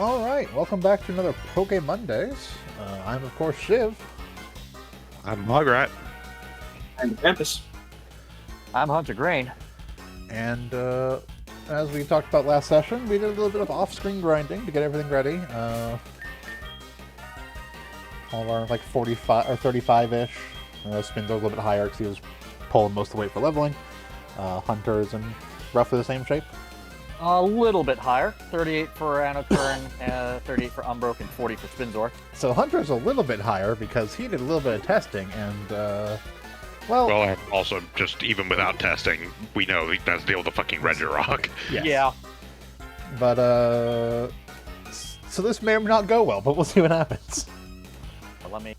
Alright, welcome back to another Poke Mondays. I'm, of course, Shiv. I'm Mugrat. I'm Krampus. I'm Hunter Grain. And as we talked about last session, we did a little bit of off-screen grinding to get everything ready. All of our, like, 45 or 35-ish. Spins are a little bit higher because he was pulling most of the weight for leveling. Hunter's in roughly the same shape. A little bit higher. 38 for Anokern, 38 for Umbroke, and 40 for Spinzor. So Hunter's a little bit higher because he did a little bit of testing, and, well... Well, also, just even without testing, we know he has to deal with the fucking Regirock. Yes. Yeah. But, so this may or may not go well, but we'll see what happens. Let me...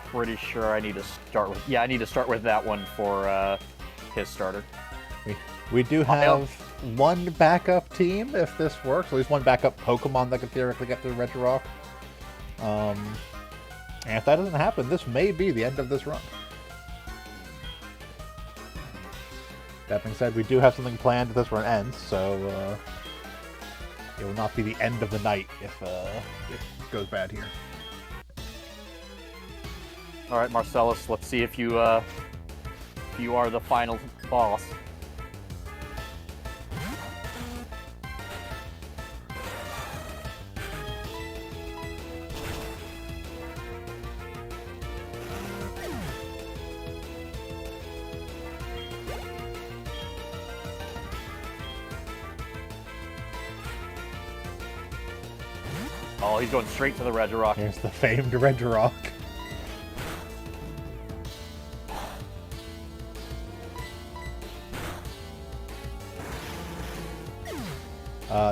Pretty sure I need to start with... Yeah, I need to start with that one for his starter. We do have one backup team, if this works. At least one backup Pokemon that could theoretically get through Regirock. And if that doesn't happen, this may be the end of this run. That being said, we do have something planned if this run ends, so it will not be the end of the night if it goes bad here. All right, Marcellus, let's see if you are the final boss. Oh, he's going straight to the Regirock. Here's the famed Regirock.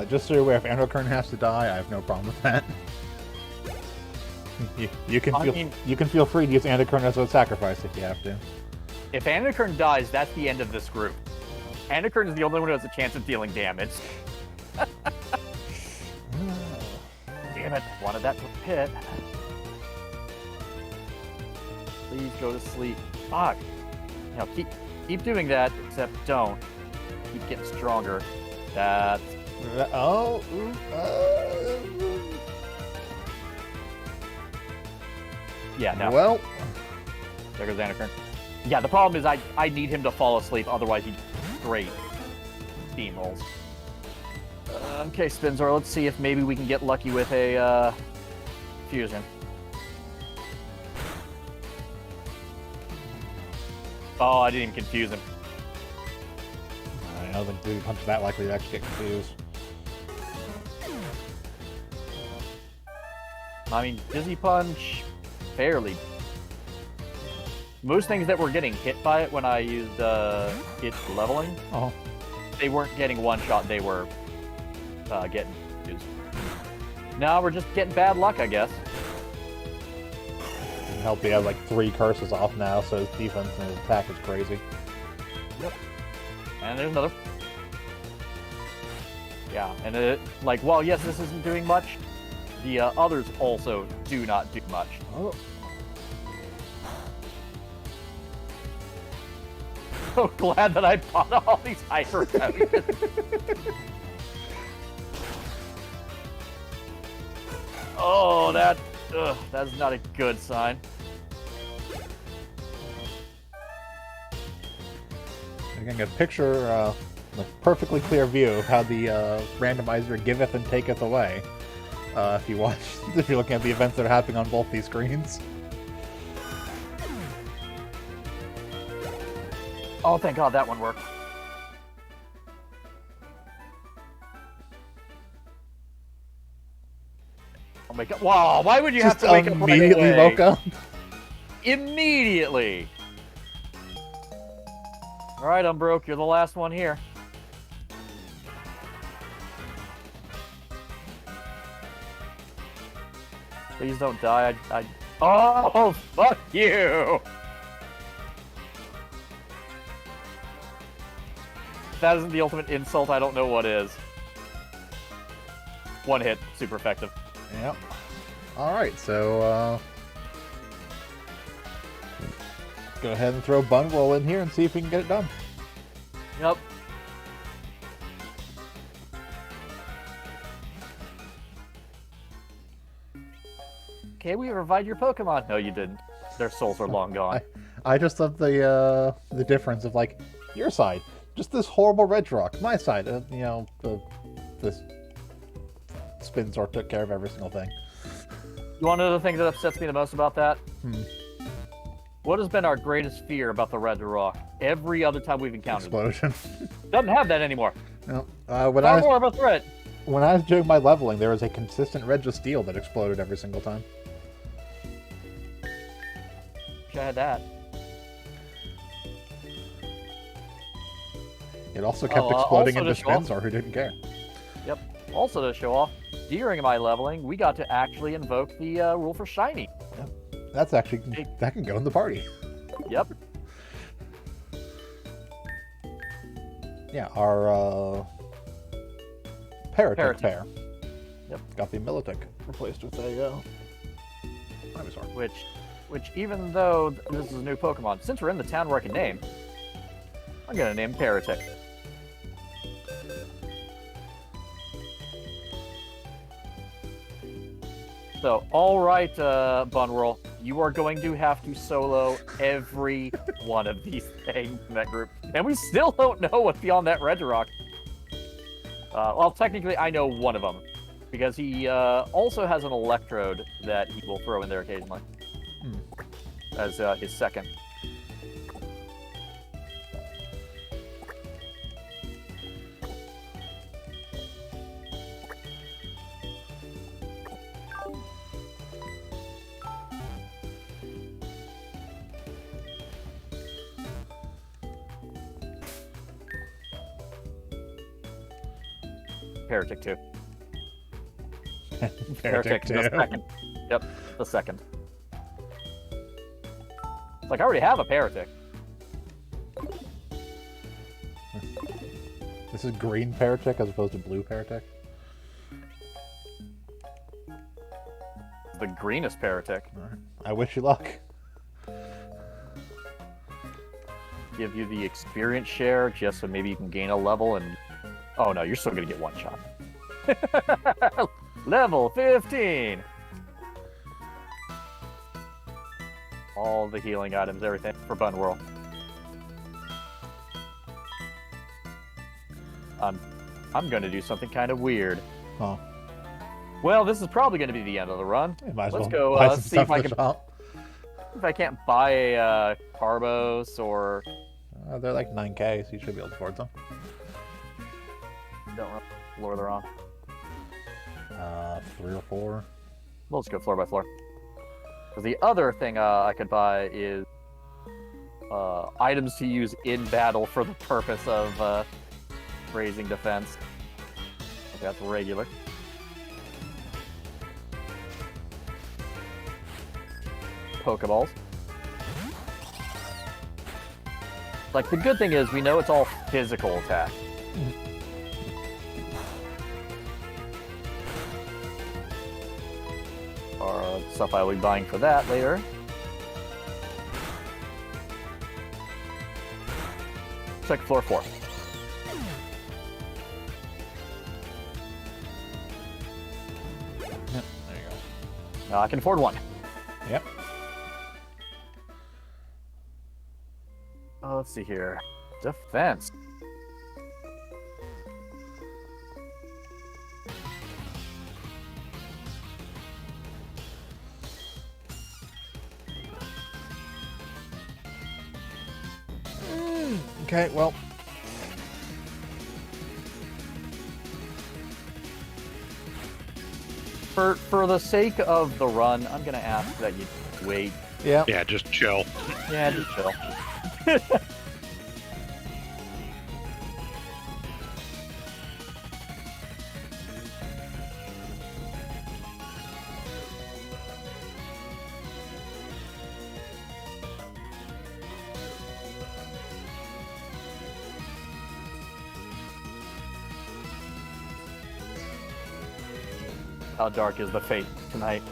Just so you're aware, if Anokern has to die, I have no problem with that. you can feel free to use Anokern as a sacrifice if you have to. If Anokern dies, that's the end of this group. Anokern is the only one who has a chance of dealing damage. Damn it, wanted that to pit. Please go to sleep. Fuck. Now keep doing that, except don't. Keep getting stronger. That's... Yeah, no. Well... There goes Anokern. Yeah, the problem is I need him to fall asleep, otherwise he straight steamrolls. Okay, Spinzor, let's see if maybe we can get lucky with a fusion. Oh, I didn't even confuse him. I don't think Dude Hunt's that likely to actually get confused. I mean, Dizzy Punch, barely. Most things that were getting hit by it when I used it leveling, they weren't getting one shot, they were getting used. Now we're just getting bad luck, I guess. Can help he has like 3 curses off now, so his defense and his attack is crazy. Yep. And there's another. Yeah, and like, well, yes, this isn't doing much. The others also do not do much. Oh. So glad that I bought all these hyper potions. Oh, that's not a good sign. You can get a picture, a perfectly clear view of how the randomizer giveth and taketh away. If you're looking at the events that are happening on both these screens. Oh, thank God that one worked. Oh my God! Wow, why would you have to wake up right immediately away? woke up? Immediately. All right, Umbroke, you're the last one here. Please don't die. Oh, fuck you! If that isn't the ultimate insult, I don't know what is. One hit, super effective. Yep. Alright, so, go ahead and throw Bunroll in here and see if we can get it done. Yep. okay, we revived your Pokemon. No, you didn't. Their souls are long gone. I just love the difference of like your side, just this horrible Regirock. My side, you know, this Spinzor took care of every single thing. You want to know the thing that upsets me the most about that? Hmm. What has been our greatest fear about the Regirock every other time we've encountered it? Explosion. Doesn't have that anymore. No, Far more of a threat. when I was doing my leveling, there was a consistent Registeel that exploded every single time. Wish I had that. It also kept also exploding to into show off- Spinzor, who didn't care. Yep. Also to show off, during my leveling, we got to actually invoke the rule for Shiny. That's actually that can go in the party. Yep. Yeah, our Parrottic pair. Yep. Got the Milotic replaced with a Ivysaur. Which even though this is a new Pokemon, since we're in the town where I can name, I'm gonna name Parrottic. So, alright, Bunwhirl, you are going to have to solo every one of these things in that group. And we still don't know what's beyond that Regirock. Well, technically, I know one of them. Because he also has an Electrode that he will throw in there occasionally. As his second. Parrottic 2. Parrottic the second. Yep, the second. It's like, I already have a Parrottic. This is green Parrottic as opposed to blue Parrottic. The greenest Parrottic. Alright. I wish you luck. Give you the experience share just so maybe you can gain a level and... Oh no, you're still gonna get one shot. Level 15! All the healing items, everything for Bunwhirl. I'm gonna do something kind of weird. Huh. Well, this is probably gonna be the end of the run. You might as Let's well go buy some see stuff if I in the can shop. if I can't buy a Carbos or They're like 9K, so you should be able to afford them. don't know, floor they're on. 3 or 4. We'll just go floor by floor. Because the other thing I could buy is items to use in battle for the purpose of raising defense. Okay, that's regular. Pokeballs. Like, the good thing is we know it's all physical attack. Or stuff I will be buying for that later. Check floor 4. Yep, there you go. I can afford one. Yep. Let's see here. Defense. Okay, well. For the sake of the run, I'm gonna ask that you wait. Yeah. Yeah, just chill. Yeah, just chill. How dark is the fate tonight?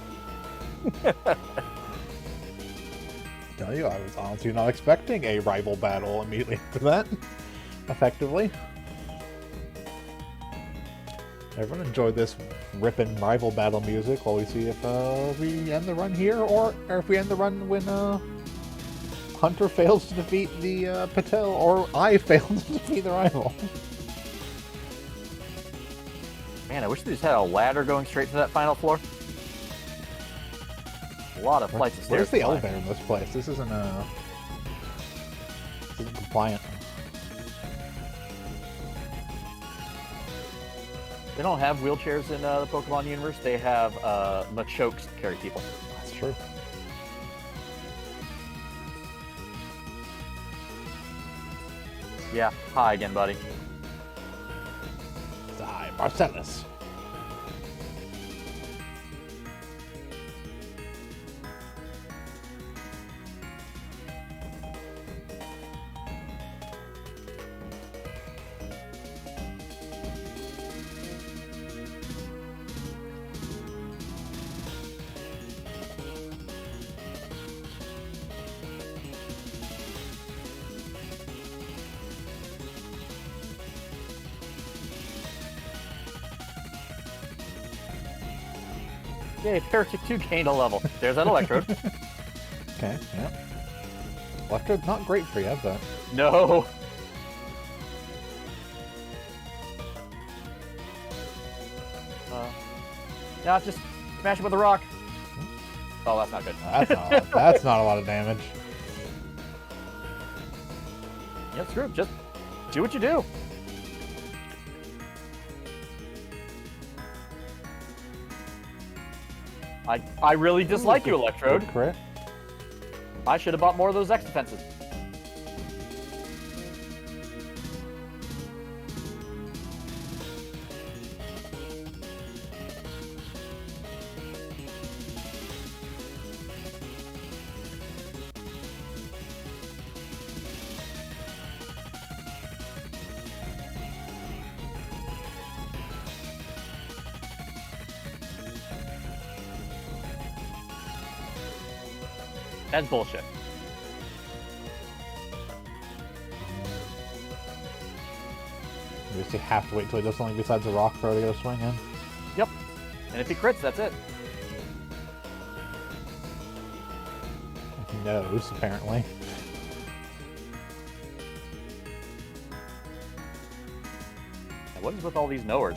Tell you, I was honestly not expecting a rival battle immediately after that. Effectively. Everyone enjoy this ripping rival battle music while we see if we end the run here, or if we end the run when Hunter fails to defeat the Patel, or I fail to defeat the rival. Man, I wish they just had a ladder going straight to that final floor. A lot of flights of stairs. Where's the to climb. elevator in this place? This isn't compliant. They don't have wheelchairs in the Pokemon universe. They have Machokes to carry people. That's true. Yeah, hi again, buddy. Hi, Marcellus. Yay, Paratic 2 gained a level. There's that Electrode. Okay, yeah. Electrode's not great for you, but... No. Yeah, just smash it with a rock. Oh, that's not good. That's not a lot of damage. Yeah, screw it. Just do what you do. I really dislike you, Electrode. Good crit. I should have bought more of those X defenses. That's bullshit. You just have to wait till he does something besides a rock throw to get a swing in. Yep. And if he crits, that's it. He knows, apparently. And what is with all these knowers?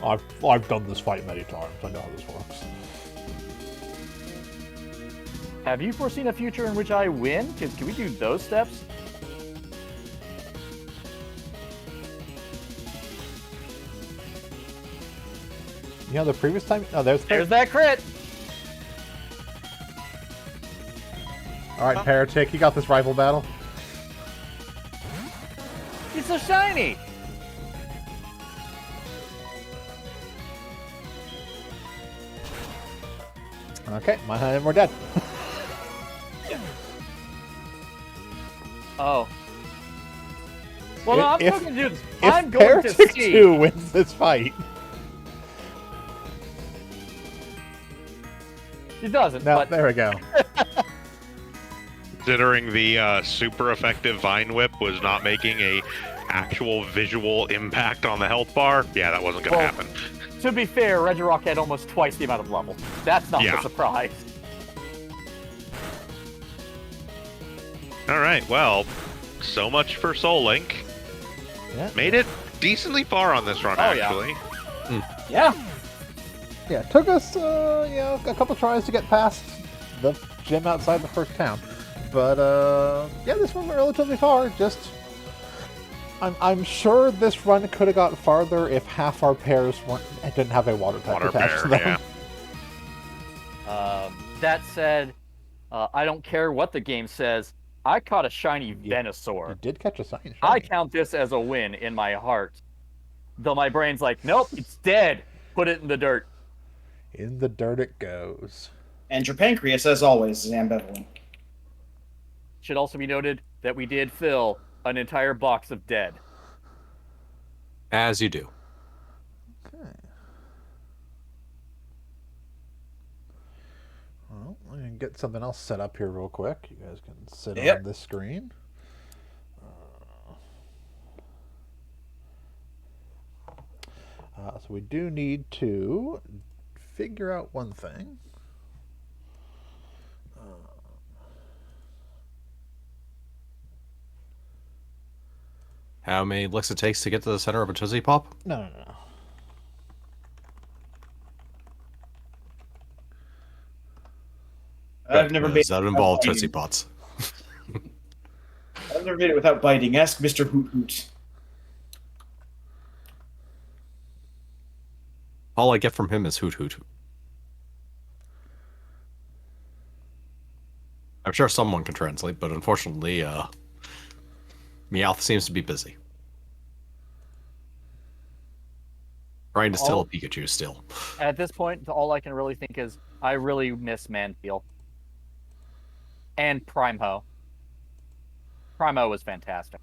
I've done this fight many times. I know how this works. Have you foreseen a future in which I win? Can we do those steps? You know, the previous time... Oh, there's that crit! Alright, Paratic, you got this rival battle. He's so shiny! Okay, mine and we're dead. Oh. Well, no, I'm If- going to do this. If I'm going to Paratic see. 2 wins this fight... He doesn't, No, but there we go. Considering the super effective Vine Whip was not making a actual visual impact on the health bar, yeah, that wasn't going to Well, happen. to be fair, Regirock had almost twice the amount of level. That's not Yeah. a surprise. All right, well, so much for Soul Link. Yeah. Made it decently far on this run, Oh, yeah. actually. Yeah. Yeah, it took us, a couple tries to get past the gym outside the first town. But, yeah, this one went relatively far. Just, I'm sure this run could have got farther if half our pairs didn't have a water type Water attached to bear, them. yeah. That said, I don't care what the game says. I caught a shiny Venusaur. You did catch a sign. I count this as a win in my heart. Though my brain's like, nope, it's dead. Put it in the dirt. In the dirt it goes. And your pancreas, as always, is ambivalent. Should also be noted that we did fill an entire box of dead. As you do. Okay. Well, let me get something else set up here real quick. You guys can sit Yep. on this screen. So we do need to figure out one thing. How many licks it takes to get to the center of a Tootsie Pop? No. I've never made Does that involve Tootsie Pots? I've never made it without biting. Ask Mr. Hoot Hoot. All I get from him is hoot hoot. I'm sure someone can translate, but unfortunately, Meowth seems to be busy. Trying to steal a Pikachu still. At this point, all I can really think is I really miss Manpeel. And Primo. Primo was fantastic.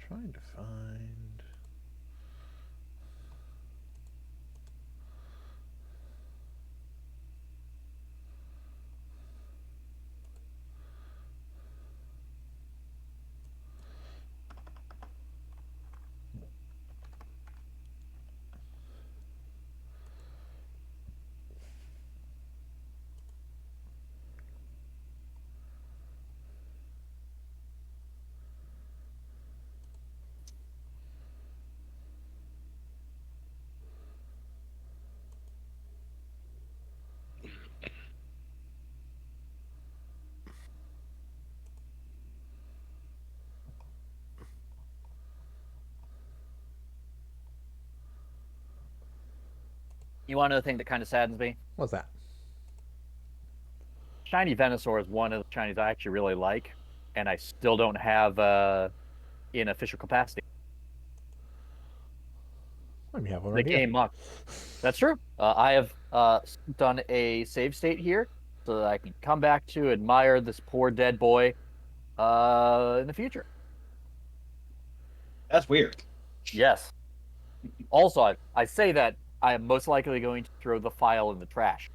Trying to find. You want to know the thing that kind of saddens me? What's that? Shiny Venusaur is one of the shinies I actually really like, and I still don't have in official capacity. Let me have one The right here. game mock. That's true. I have done a save state here so that I can come back to admire this poor dead boy in the future. That's weird. Yes. Also, I say that I am most likely going to throw the file in the trash.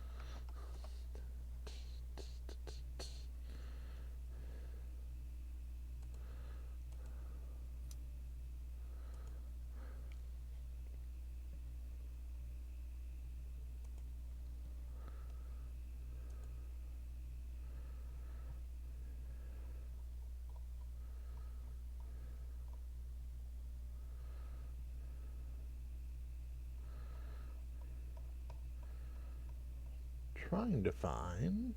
Trying to find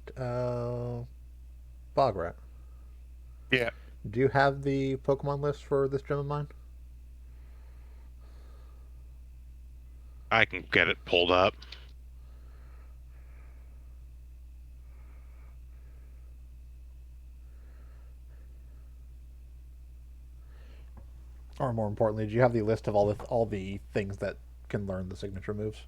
Bograt. Yeah. Do you have the Pokemon list for this gem of mine? I can get it pulled up. Or more importantly, do you have the list of all the things that can learn the signature moves?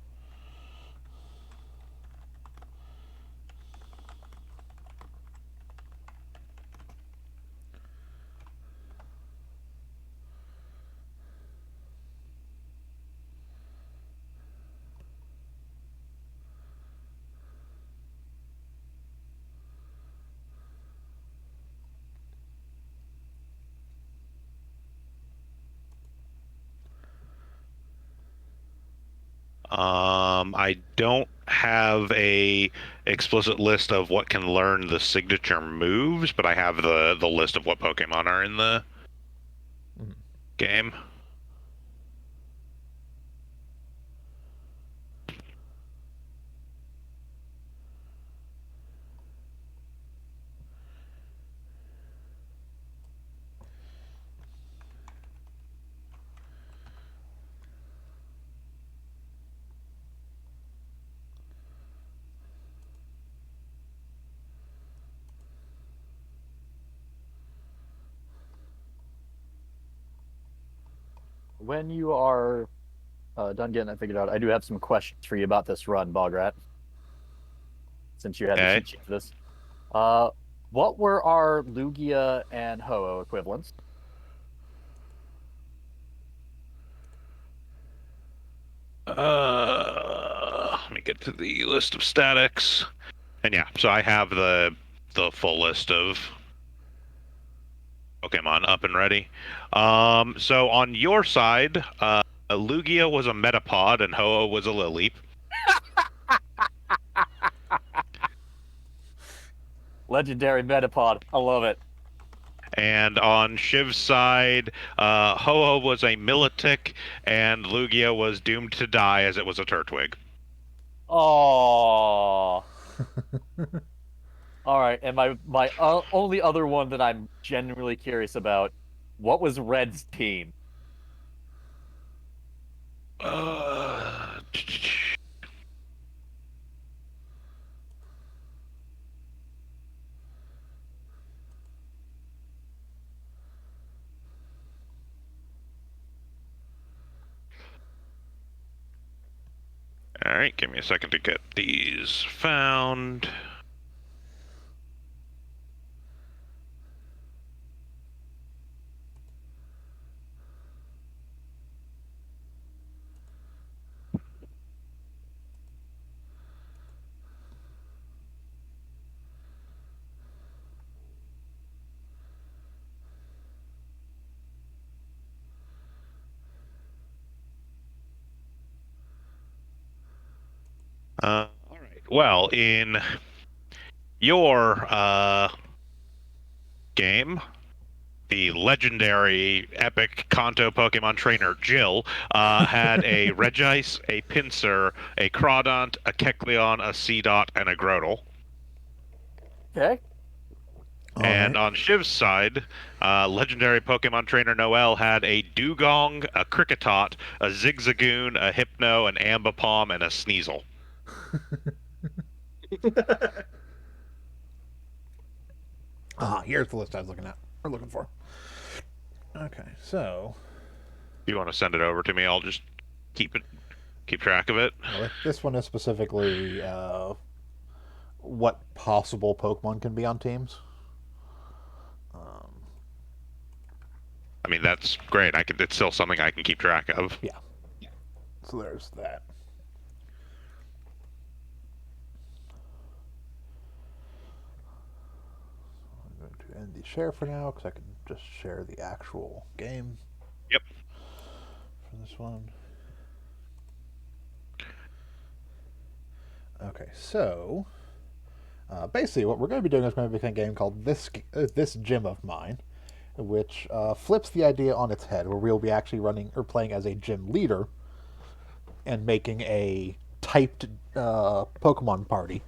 I don't have a explicit list of what can learn the signature moves, but I have the list of what Pokemon are in the game. When you are done getting that figured out, I do have some questions for you about this run, Bograt. Since you had the cheat sheet for this. What were our Lugia and Ho-Oh equivalents? Let me get to the list of statics. And yeah, so I have the full list of Pokemon up and ready. So on your side, Lugia was a Metapod and Ho-Oh was a Lily. Legendary Metapod. I love it. And on Shiv's side, Ho-Oh was a Milotic and Lugia was doomed to die as it was a Turtwig. Oh. All right, and my only other one that I'm genuinely curious about, what was Red's team? Uh, All right, give me a second to get these found. All right. Well, in your game, the legendary epic Kanto Pokemon trainer Jill had a Regice, a Pinsir, a Crawdont, a Kecleon, a Seedot, and a Grotle. Okay. And on Shiv's side, legendary Pokemon trainer Noelle had a Dugong, a Kricketot, a Zigzagoon, a Hypno, an Ambipom, and a Sneasel. Here's the list I was looking for. Okay, so If you want to send it over to me, I'll just keep track of it. well, this one is specifically what possible Pokemon can be on teams. I mean, that's great. It's still something I can keep track of. Yeah. So there's that. I'm going to end the share for now because I can just share the actual game. Yep. For this one. Okay, so basically what we're going to be doing is going to be a game called This Gym of Mine, which flips the idea on its head, where we'll be actually running or playing as a gym leader and making a typed Pokemon party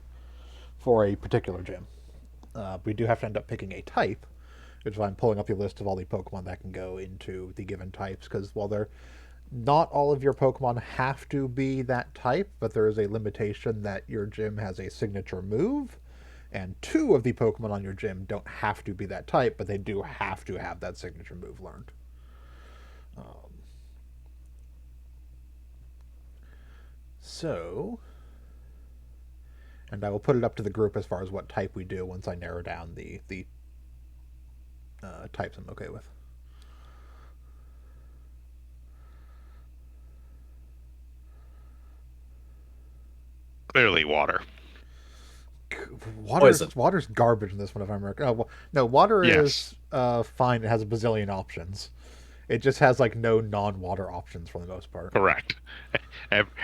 for a particular gym. We do have to end up picking a type, which is why I'm pulling up the list of all the Pokemon that can go into the given types, because while not all of your Pokemon have to be that type, but there is a limitation that your gym has a signature move, and 2 of the Pokemon on your gym don't have to be that type, but they do have to have that signature move learned. And I will put it up to the group as far as what type we do once I narrow down the types I'm okay with. Clearly, water. Water's garbage in this one, if I'm correct. Oh, no, water Yes. is fine. It has a bazillion options. It just has like no non-water options for the most part. Correct.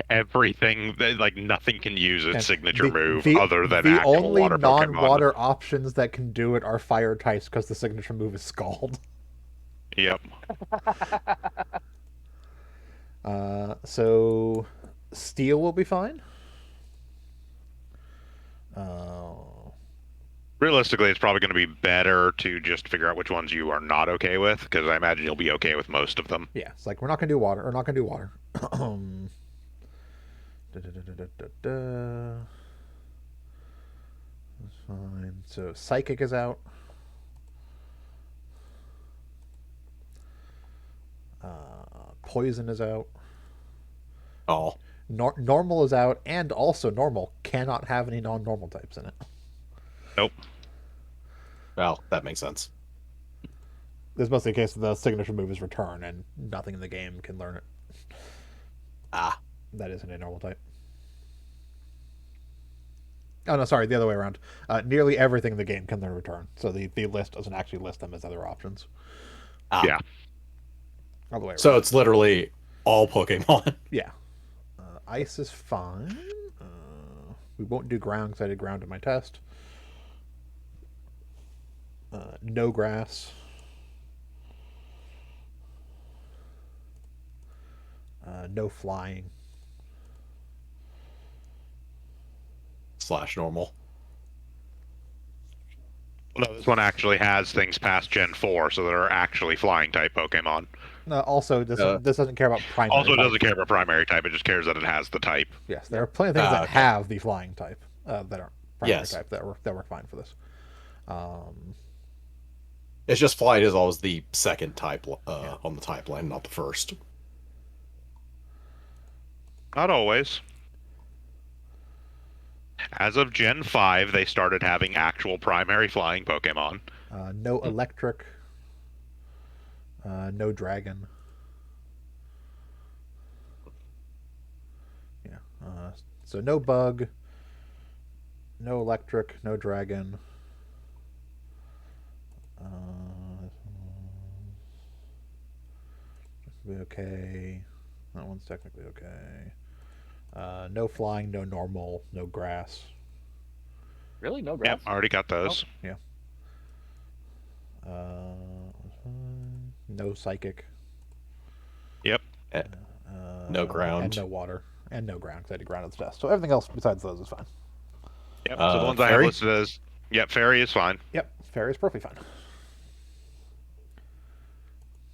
Everything, like nothing can use its And signature move the other than the actual only water Pokemon. non-water options that can do it are fire types because the signature move is Scald. Yep. So Steel will be fine. Realistically, it's probably going to be better to just figure out which ones you are not okay with, because I imagine you'll be okay with most of them. Yeah, it's like we're not gonna do water. Or not gonna do water. That's fine. So Psychic is out. Poison is out. Oh, Normal is out, and also Normal cannot have any non-normal types in it. Nope. well, that makes sense. This is mostly the case the signature move is Return, and nothing in the game can learn it. Ah, That isn't a normal type. Oh no, sorry, the other way around. Nearly everything in the game can then return, so the list doesn't actually list them as other options. Ah, Yeah. All the way around. So it's literally all Pokemon. Yeah. Ice is fine. We won't do ground because I did ground in my test. No grass. No flying. / normal. No, this one actually has things past Gen 4, so there are actually flying type Pokemon. Also, this doesn't care about primary. Also, it type. doesn't care about primary type, it just cares that it has the type. Yes, there are plenty of things that okay. have the flying type that aren't primary Yes. type that work fine for this. It's just flight is always the second type on the type line, not the first. Not always. As of Gen 5, they started having actual primary flying Pokemon. No electric. No dragon. Yeah. So no bug. No electric. No dragon. Be okay. That one's technically okay. No flying, no normal, no grass. Really? No grass? Yep, already got those. Yeah. No psychic. Yep. No ground. And no water. And no ground, because I did ground at the test. So everything else besides those is fine. Yep. So the ones I have Fairy? listed as, yep, Fairy is fine. Yep, Fairy is perfectly fine.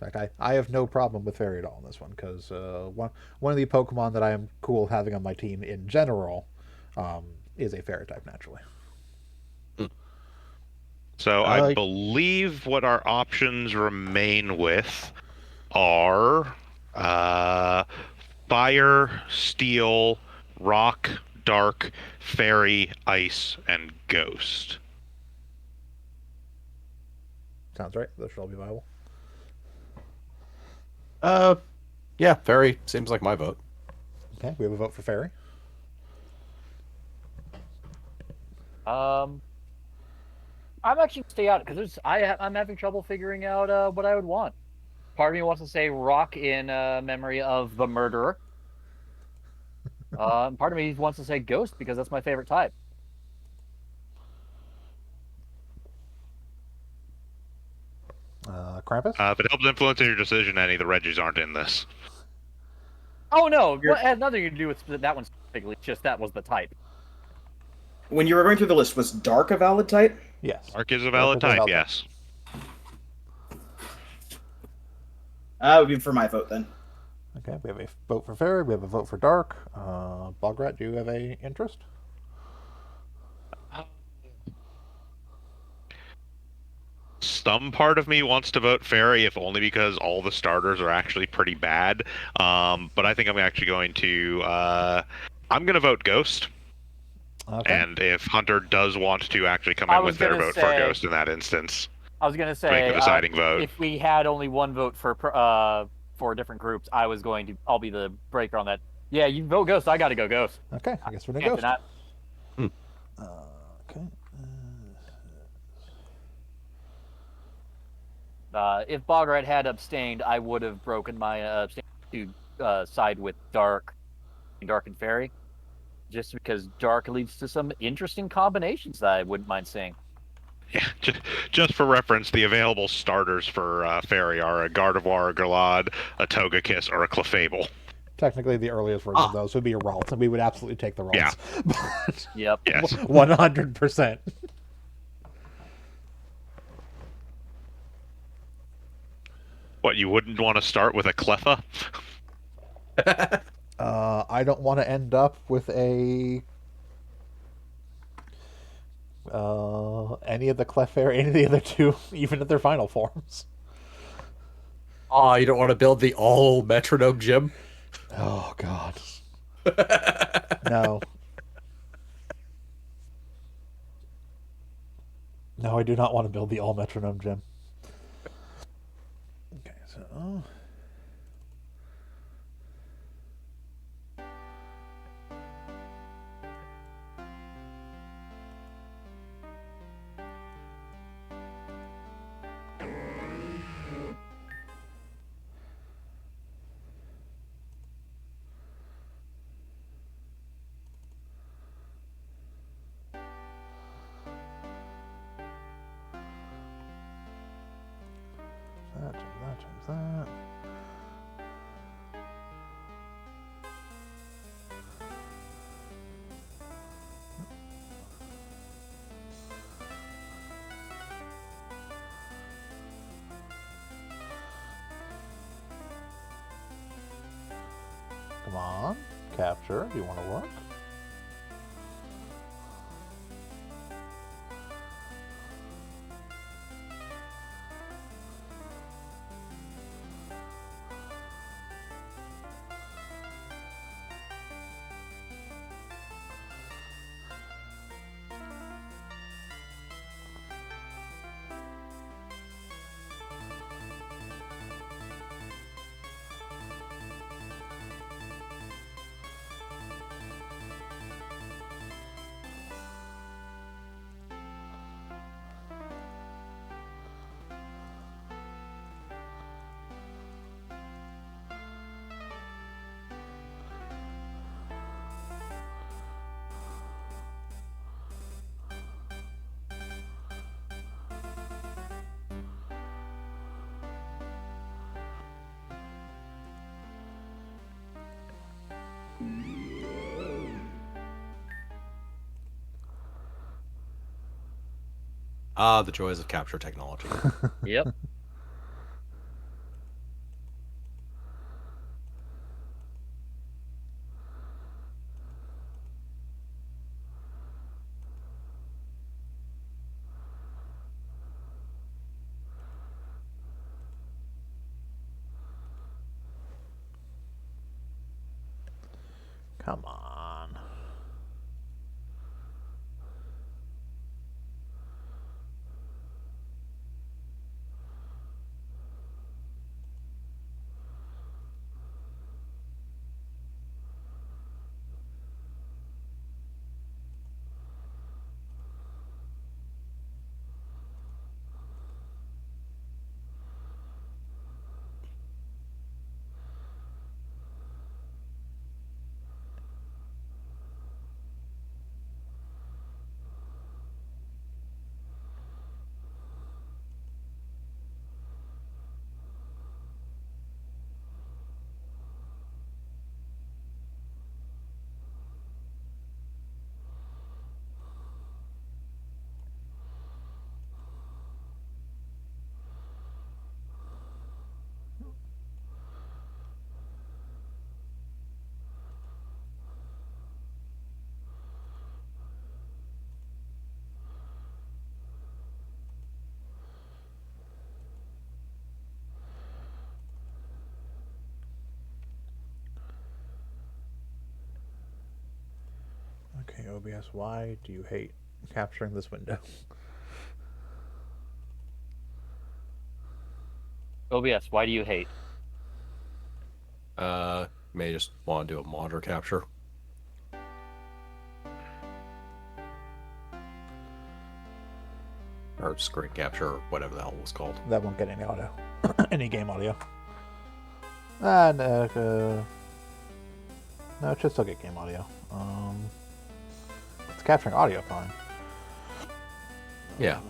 In fact, I have no problem with Fairy at all in this one, because one of the Pokemon that I am cool having on my team in general is a Fairy type, naturally. So I believe what our options remain with are Fire, Steel, Rock, Dark, Fairy, Ice, and Ghost. Sounds right. Those should all be viable. Yeah, Fairy seems like my vote. Okay, we have a vote for Fairy. I'm actually gonna stay out because I'm having trouble figuring out what I would want. Part of me wants to say Rock in memory of the murderer. Part of me wants to say Ghost because that's my favorite type. Krampus? If it helps influence your decision, any of the Reggies aren't in this. Oh no, it had nothing to do with that one specifically. It's just that was the type. When you were going through the list, was Dark a valid type? Yes. Dark is a valid type, yes. Would be for my vote then. Okay, we have a vote for Fairy. We have a vote for Dark. Bograt, do you have a interest? Some part of me wants to vote Fairy, if only because all the starters are actually pretty bad. But I think I'm actually going to... I'm going to vote Ghost. Okay. And if Hunter does want to actually come in with their vote for Ghost in that instance, I was gonna say make the deciding vote. If we had only one vote for different groups, I'll be the breaker on that. Yeah, you vote Ghost. I got to go Ghost. Okay, I guess we're Can't going Ghost. deny- Okay. If Bogart had abstained, I would have broken my abstain to side with Dark and Fairy, just because Dark leads to some interesting combinations that I wouldn't mind seeing. Yeah, just for reference, the available starters for Fairy are a Gardevoir, a Garlod, a Togekiss, or a Clefable. Technically, the earliest version of those would be a Ralts, and we would absolutely take the Ralts. Yeah. But Yep. Yes. 100%. What, you wouldn't want to start with a Cleffa? I don't want to end up with any of the Clefairy, any of the other two, even at their final forms. Oh, you don't want to build the all metronome gym? Oh, God. No. No, I do not want to build the all metronome gym. Okay, so... Change that. Come on, capture. Do you want to work? Ah, the joys of capture technology. Yep. Come on. Okay, OBS, why do you hate capturing this window? OBS, why do you hate? May just want to do a monitor capture. Or screen capture, or whatever the hell it was called. That won't get any audio. Any game audio. No, no, it should still get game audio. It's capturing audio fine. Yeah.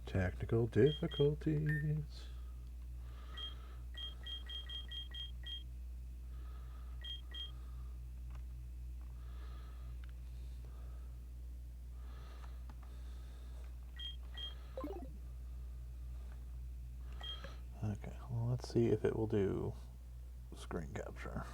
Technical difficulties. let's see if it will do screen capture.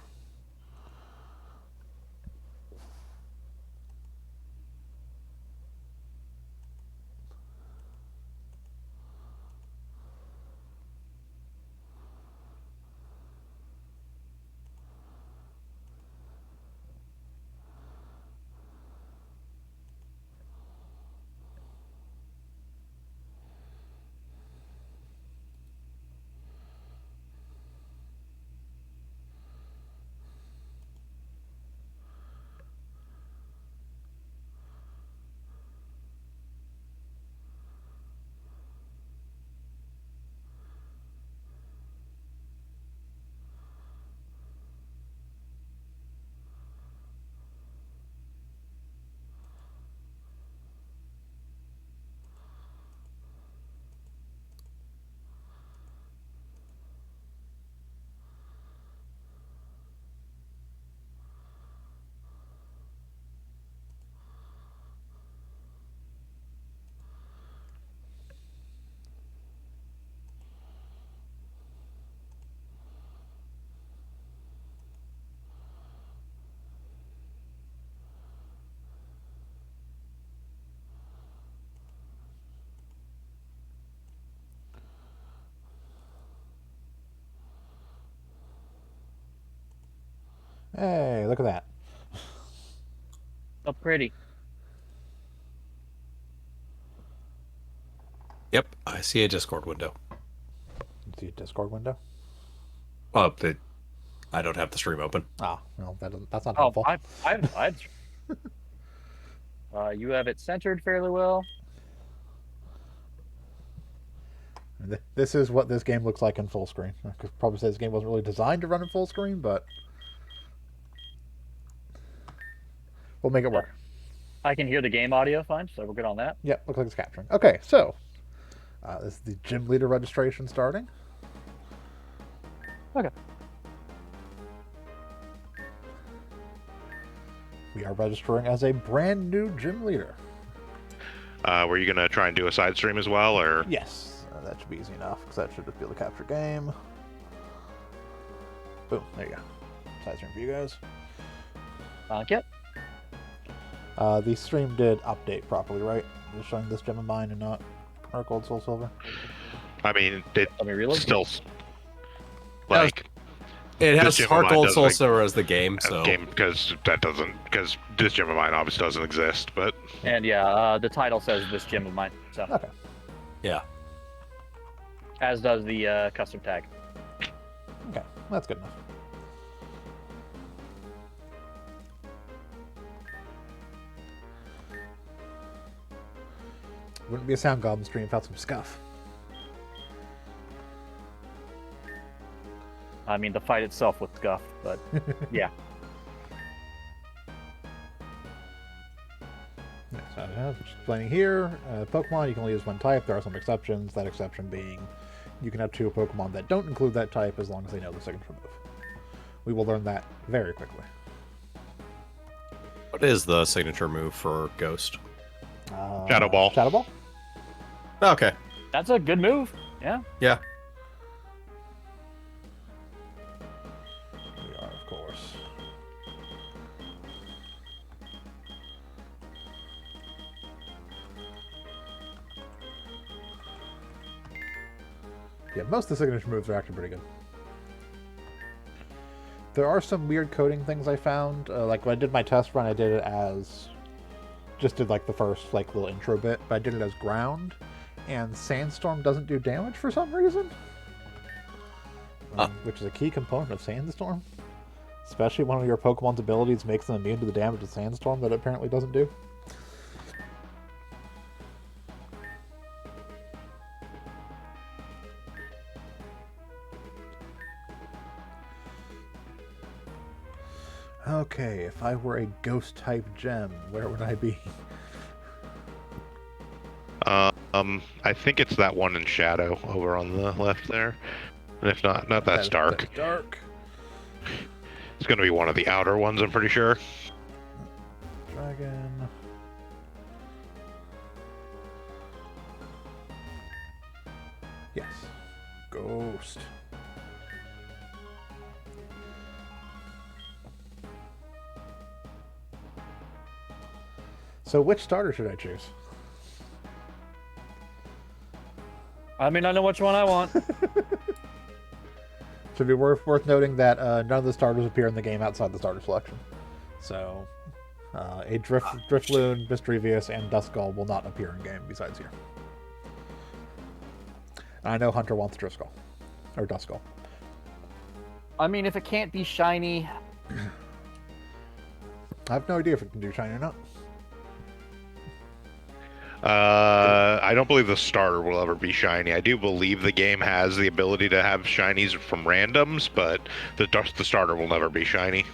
Hey, look at that. Oh, pretty. Yep, I see a Discord window. See a Discord window? Oh, I don't have the stream open. Ah, well, that's not Oh, helpful. You have it centered fairly well. This is what this game looks like in full screen. I could probably say this game wasn't really designed to run in full screen, but we'll make it work. I can hear the game audio fine, so we're good on that. Yep, looks like it's capturing. Okay, so this is the gym leader registration starting. Okay. We are registering as a brand new gym leader. Were you gonna try and do a side stream as well, or? Yes, that should be easy enough because that should just be able to capture game. Boom, there you go. Side stream for you guys. Yep. The stream did update properly, right? Just showing this gem of mine and not our gold, soul, silver. I mean, it Let me reload. still like It This has Gem of Heart Mine Gold does, Soul like, Silver as the game, so game because this gem of mine obviously doesn't exist, but And yeah, the title says this gym of mine. So Okay. yeah. as does the custom tag. Okay, that's good enough. Wouldn't be a Sound Goblin stream without some scuff. I mean, the fight itself was scuffed, but yeah. So, just explaining here, Pokemon, you can only use one type. There are some exceptions. That exception being you can have two Pokemon that don't include that type as long as they know the signature move. We will learn that very quickly. What is the signature move for Ghost? Shadow Ball. Shadow Ball? Okay. That's a good move. Yeah. Yeah. We are, of course. Yeah, most of the signature moves are actually pretty good. There are some weird coding things I found. Like when I did my test run, I did it as just did like the first like little intro bit, but I did it as ground, and Sandstorm doesn't do damage for some reason, which is a key component of Sandstorm. Especially one of your Pokemon's abilities makes them immune to the damage of Sandstorm that it apparently doesn't do. Okay, if I were a ghost-type gem, where would I be? I think it's that one in shadow over on the left there. And if not, that's dark. That's dark. It's gonna be one of the outer ones, I'm pretty sure. Dragon. Yes. Ghost. So which starter should I choose? I mean, I know which one I want. Should be worth noting that none of the starters appear in the game outside the starter selection. So, a Drifloon, Mischievous, and Duskull will not appear in game besides here. I know Hunter wants Driscoll. Or Duskull. I mean, if it can't be shiny, I have no idea if it can do shiny or not. I don't believe the starter will ever be shiny. I do believe the game has the ability to have shinies from randoms, but the starter will never be shiny.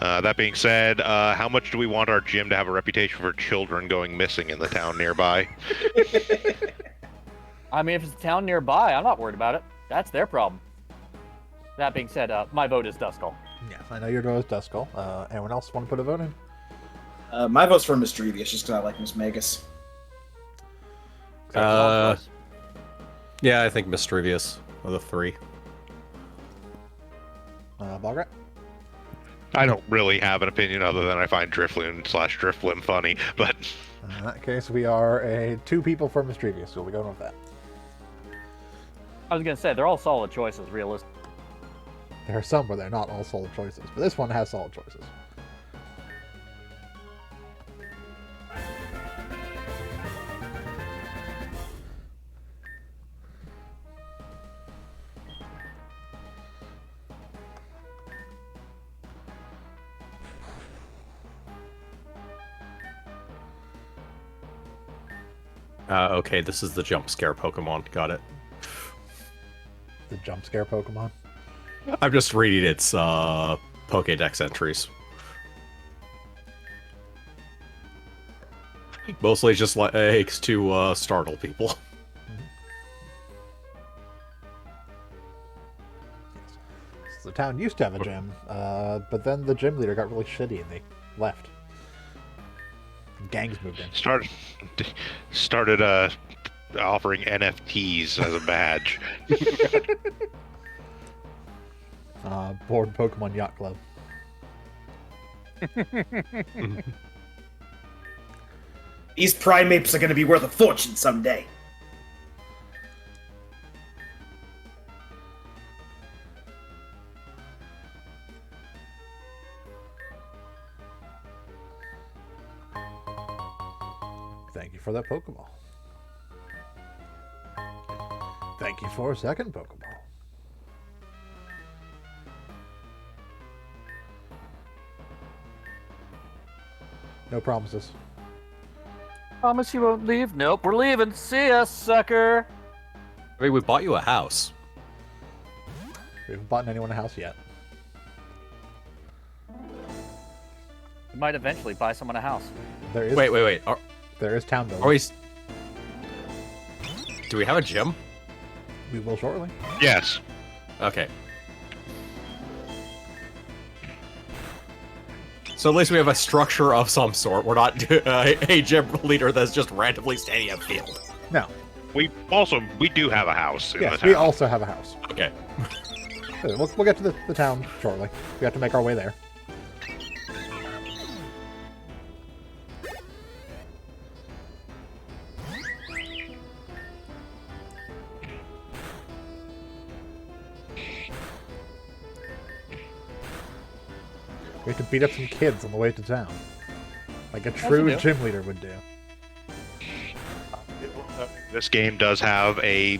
That being said, how much do we want our gym to have a reputation for children going missing in the town nearby? I mean, if it's a town nearby, I'm not worried about it. That's their problem. That being said, my vote is Duskull. Yeah, I know your vote is Duskull. Anyone else want to put a vote in? My vote's for Mischievous, just because I like Miss Magus. Yeah, I think Mischievous of the three. Bograt? I don't really have an opinion other than I find Drifloon/Drifblim funny, but In that case, we are two people for Mischievous, so we'll be going with that. I was gonna say they're all solid choices, realistic. There are some where they're not all solid choices, but this one has solid choices. Okay, this is the jump scare Pokemon. Got it. The jump scare Pokemon. I'm just reading its Pokédex entries. Mostly just likes to startle people. So the town used to have a gym, but then the gym leader got really shitty and they left. Gangs moved in. started offering NFTs as a badge. Board Pokemon Yacht Club. These Primeapes are going to be worth a fortune someday. Thank you for that Pokeball. Thank you for a second Pokeball. No promises. Promise you won't leave? Nope, we're leaving. See ya, sucker. I mean, we bought you a house. We haven't bought anyone a house yet. We might eventually buy someone a house. There is Wait. there is town building. Are we... Do we have a gym? We will shortly. Yes. Okay. So at least we have a structure of some sort. We're not a gym leader that's just randomly standing at field. No. We do have a house in the Yes, town. we also have a house. Okay. We'll get to the town shortly. We have to make our way there. We have to beat up some kids on the way to town. Like a true do. gym leader would do. This game does have a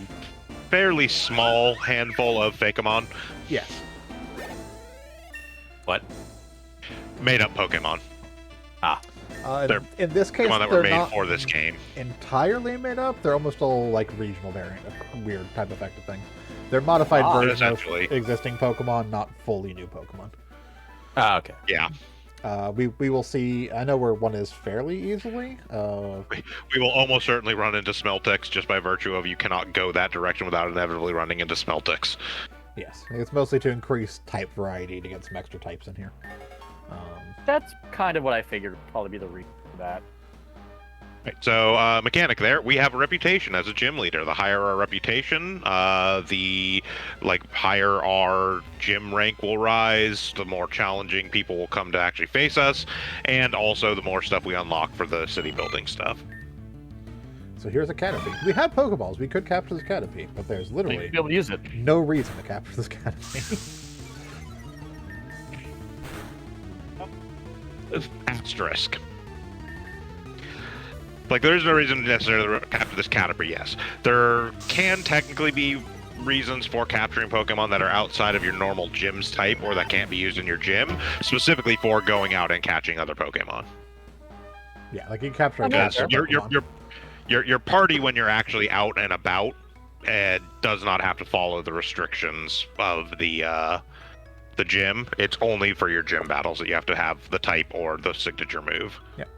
fairly small handful of Fakemon. Yes. What? Made up Pokemon. They're in this case, Pokemon that they're were made not for this game. entirely made up. They're almost all like regional variant, a weird type effect of things. They're modified versions of essentially. existing Pokemon, not fully new Pokemon. Okay. Yeah. We will see. I know where one is fairly easily. We will almost certainly run into Smeltex just by virtue of you cannot go that direction without inevitably running into Smeltex. Yes, it's mostly to increase type variety to get some extra types in here. That's kind of what I figured would probably be the reason for that. Right, so, mechanic there, we have a reputation as a gym leader. The higher our reputation, the higher our gym rank will rise, the more challenging people will come to actually face us, and also the more stuff we unlock for the city building stuff. So here's a Caterpie. We have Pokeballs. We could capture this Caterpie, but there's You literally should be able to use it. no reason to capture this Caterpie. Asterisk. There's no reason to necessarily capture this Caterpie, yes. There can technically be reasons for capturing Pokemon that are outside of your normal gym's type or that can't be used in your gym, specifically for going out and catching other Pokemon. Yeah, like you can capture a Because capture Pokemon. your party, when you're actually out and about, does not have to follow the restrictions of the gym. It's only for your gym battles that you have to have the type or the signature move. Yep.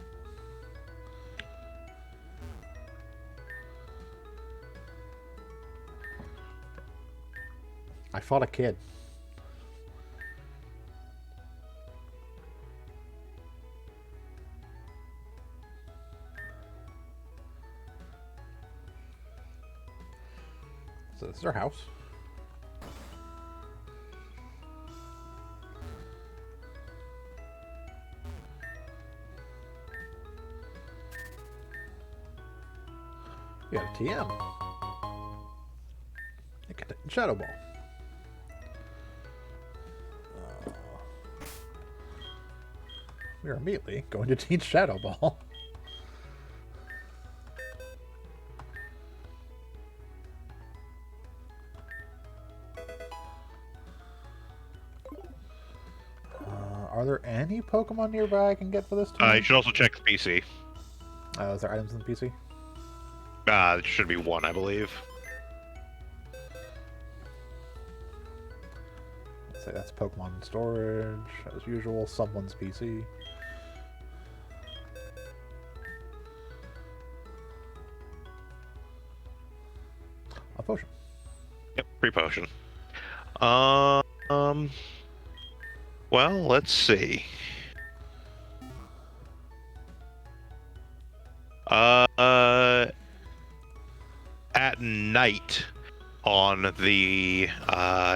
I fought a kid. So this is our house. We got a TM. I got a Shadow Ball. We are immediately going to teach Shadow Ball. Are there any Pokemon nearby I can get for this team? You should also check the PC. Is there items in the PC? There should be one, I believe. Let's say that's Pokemon storage, as usual. Someone's PC. A potion. Yep, free potion. Well, let's see. At night on the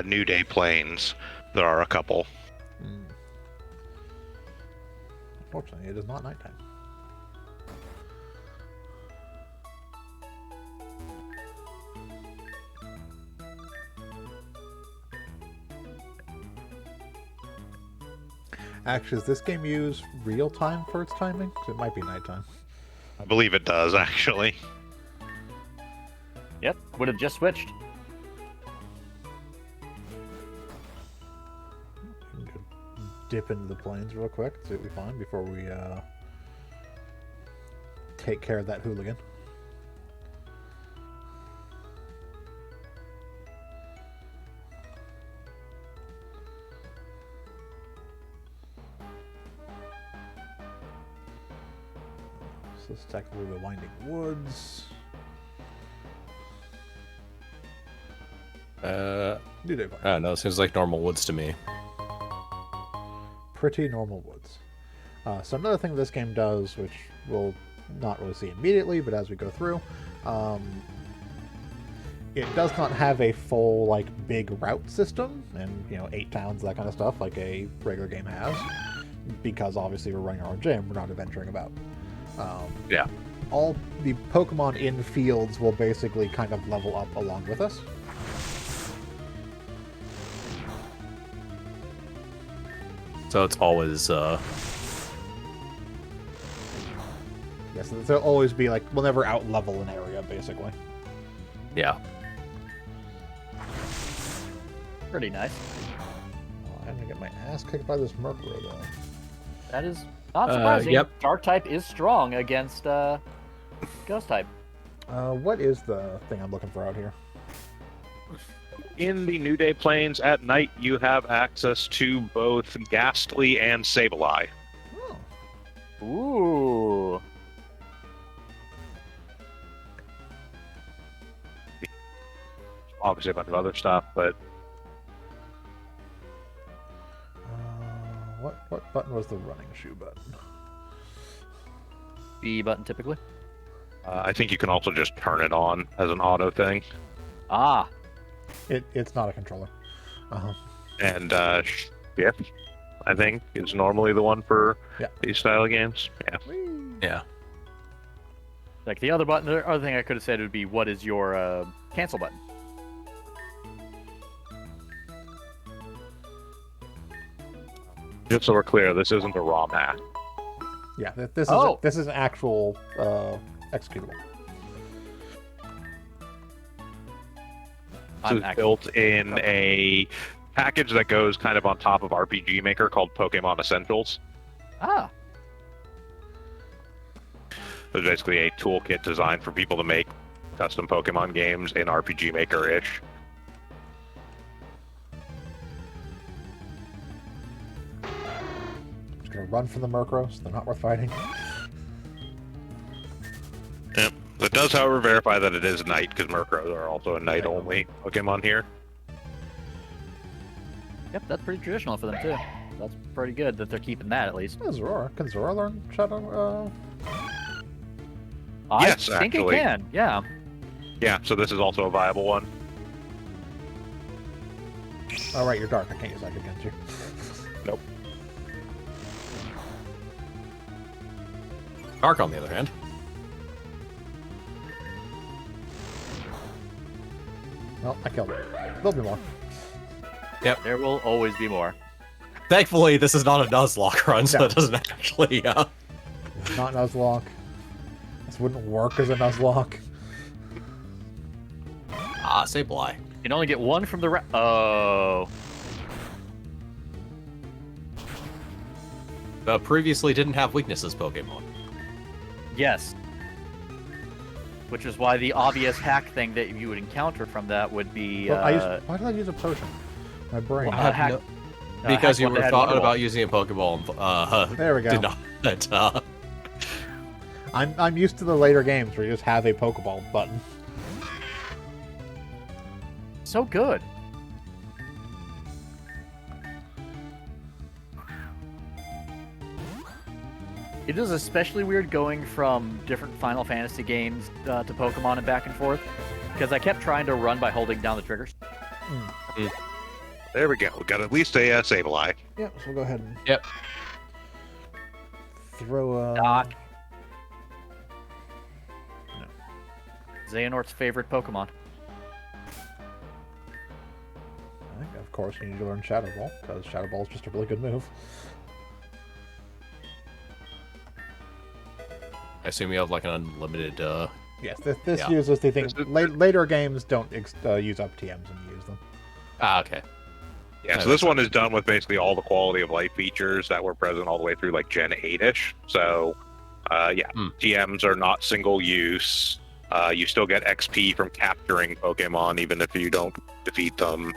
New Day Plains, there are a couple. Unfortunately, it is not nighttime. Actually, does this game use real time for its timing? 'Cause it might be nighttime. I believe it does, actually. Yep, would have just switched. We can go dip into the plains real quick, see what we find before we take care of that hooligan. So let's technically the Winding Woods. New Day Plains. I don't know. It seems like normal woods to me. Pretty normal woods. So another thing this game does, which we'll not really see immediately, but as we go through, it does not have a full big route system and 8 towns, that kind of stuff like a regular game has, because obviously we're running our own gym, we're not adventuring about. Yeah. All the Pokemon in fields will basically kind of level up along with us. So it's always Yes, so there'll always be we'll never out level an area basically. yeah. Pretty nice. I'm gonna get my ass kicked by this Murkrow though. That is not surprising. Yep. Dark type is strong against Ghost type. What is the thing I'm looking for out here? In the New Day Plains at night, you have access to both Ghastly and Sableye. Oh. Ooh. Obviously a bunch of other stuff, but What button was the running shoe button? B button typically. I think you can also just turn it on as an auto thing. Ah, It's not a controller. And Shift, I think, is normally the one for Yeah. these style of games. Yeah. Yeah. like the other button. The other thing I could have said would be, what is your cancel button? Just so we're clear, this isn't a ROM hack. Yeah, this is Oh. this is an actual executable. This is built in a package that goes kind of on top of RPG Maker called Pokemon Essentials. Ah, It's basically a toolkit designed for people to make custom Pokemon games in RPG Maker-ish. Just gonna run from the Murkrows. They're not worth fighting. Yep. It does, however, verify that it is night, because Murkrows are also a night-only Pokemon here. yep, that's pretty traditional for them too. That's pretty good that they're keeping that at least. Oh, Zora. Can Zora learn Shadow? Yes, I think actually. it can. Yeah. Yeah, so this is also a viable one. Oh, right, you're dark. I can't use that against you. Nope. Dark, on the other hand. Well, I killed it. There'll be more. There will always be more. Thankfully, this is not a Nuzlocke run, so No. it doesn't actually. It's not Nuzlocke. This wouldn't work as a Nuzlocke. Sableye. You can only get one from the Oh. Previously didn't have weaknesses Pokemon. Yes. Which is why the obvious hack thing that you would encounter from that would be Well, why did I use a potion? My brain. Well, hack- Because hack you one were that had thought Pokeball. about using a Pokeball and There we go. did not. I'm used to the later games where you just have a Pokeball button. So good. It is especially weird going from different Final Fantasy games to Pokemon and back and forth, because I kept trying to run by holding down the triggers. There we go. We got at least a Sableye. Yep, so we'll go ahead and Yep. throw a... Doc. No. Xehanort's favorite Pokemon. I think, of course, you need to learn Shadow Ball, because Shadow Ball is just a really good move. I assume you have like an unlimited. Yes, this Yeah. uses the thing. This is- Later games don't use up TMs and use them. Okay. Yeah, so this one is done with basically all the quality of life features that were present all the way through like Gen 8-ish. So, TMs are not single use. You still get XP from capturing Pokemon even if you don't defeat them.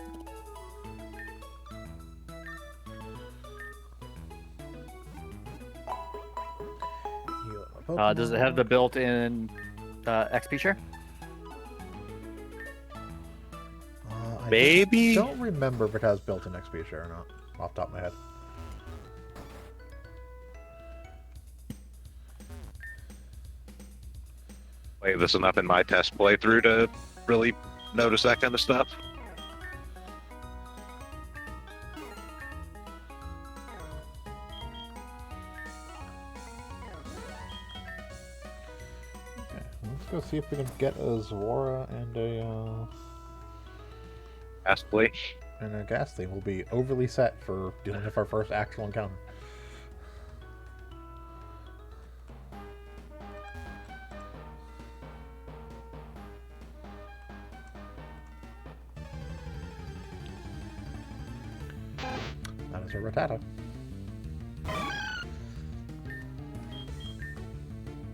Heal my Does it have the built-in XP share? I Maybe? don't remember if it has built-in XP share or not, off the top of my head. Play this enough in my test playthrough to really notice that kind of stuff. Okay, let's go see if we can get a Zora and a Ghastly. Ghastly. We'll be overly set for dealing with our first actual encounter. That is a Rattata.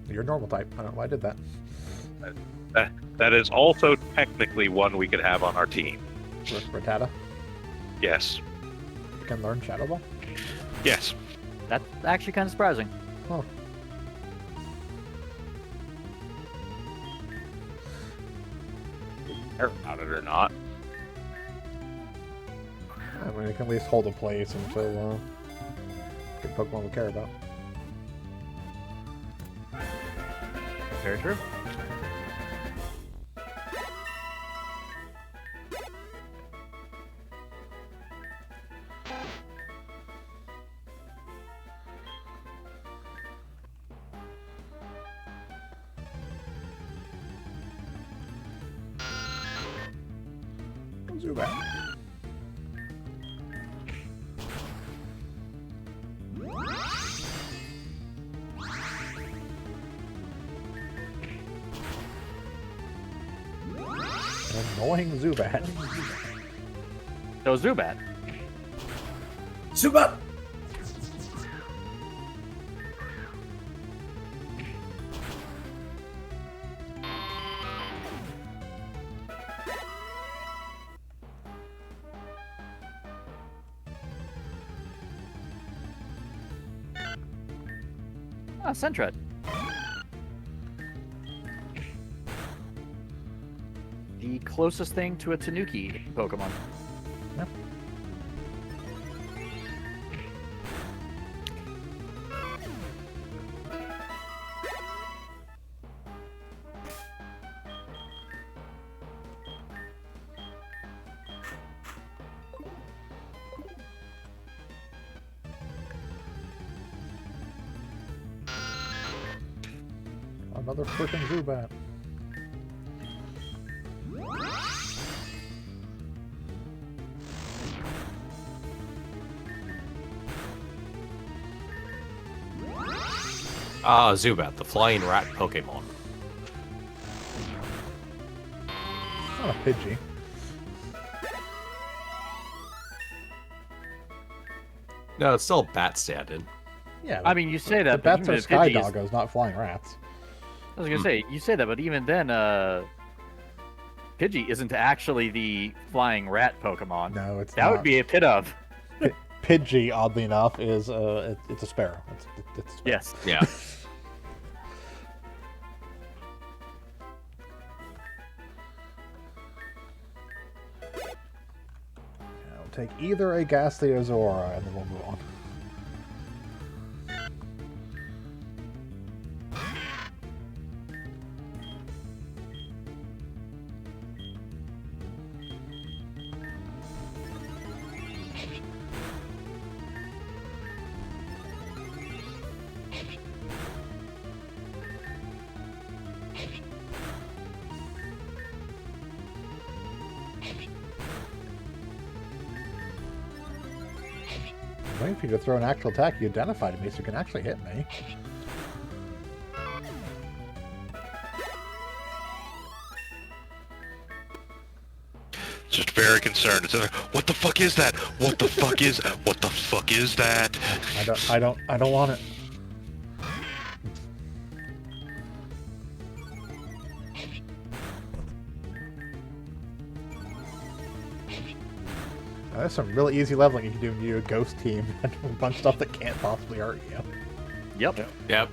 You're normal type. I don't know why I did that. That is also technically one we could have on our team. Rattata. Yes. You can learn Shadow Ball. Yes. That's actually kind of surprising. Oh. Care about it or not. I mean, it can at least hold a place until get Pokemon we care about. Very true. Zubat. An annoying Zubat. So Zubat. Zubat! Ah, Sentret. The closest thing to a Tanuki Pokemon. Yep. Another freaking Zubat. Ah, Zubat, the flying rat Pokemon. Not a Pidgey. No, it's still a bat stand-in. Yeah, I mean, you say the that, but bats are even sky Pidgey is- doggos, not flying rats. I was gonna say, you say that, but even then, Pidgey isn't actually the flying rat Pokemon. No, it's That not. would be a Pidove. Pidgey, oddly enough, is it's a sparrow. It's a sparrow. Yes. Yeah. I'll take either a Ghastly or Zora, and then we'll move on. I'm waiting for you to throw an actual attack you identified me so you can actually hit me. Just very concerned. It's like, what the fuck is that? What the fuck is? What the fuck is that? I don't want it. There's some really easy leveling you can do when you do a ghost team and a bunch of stuff that can't possibly hurt you. Yep. Yep.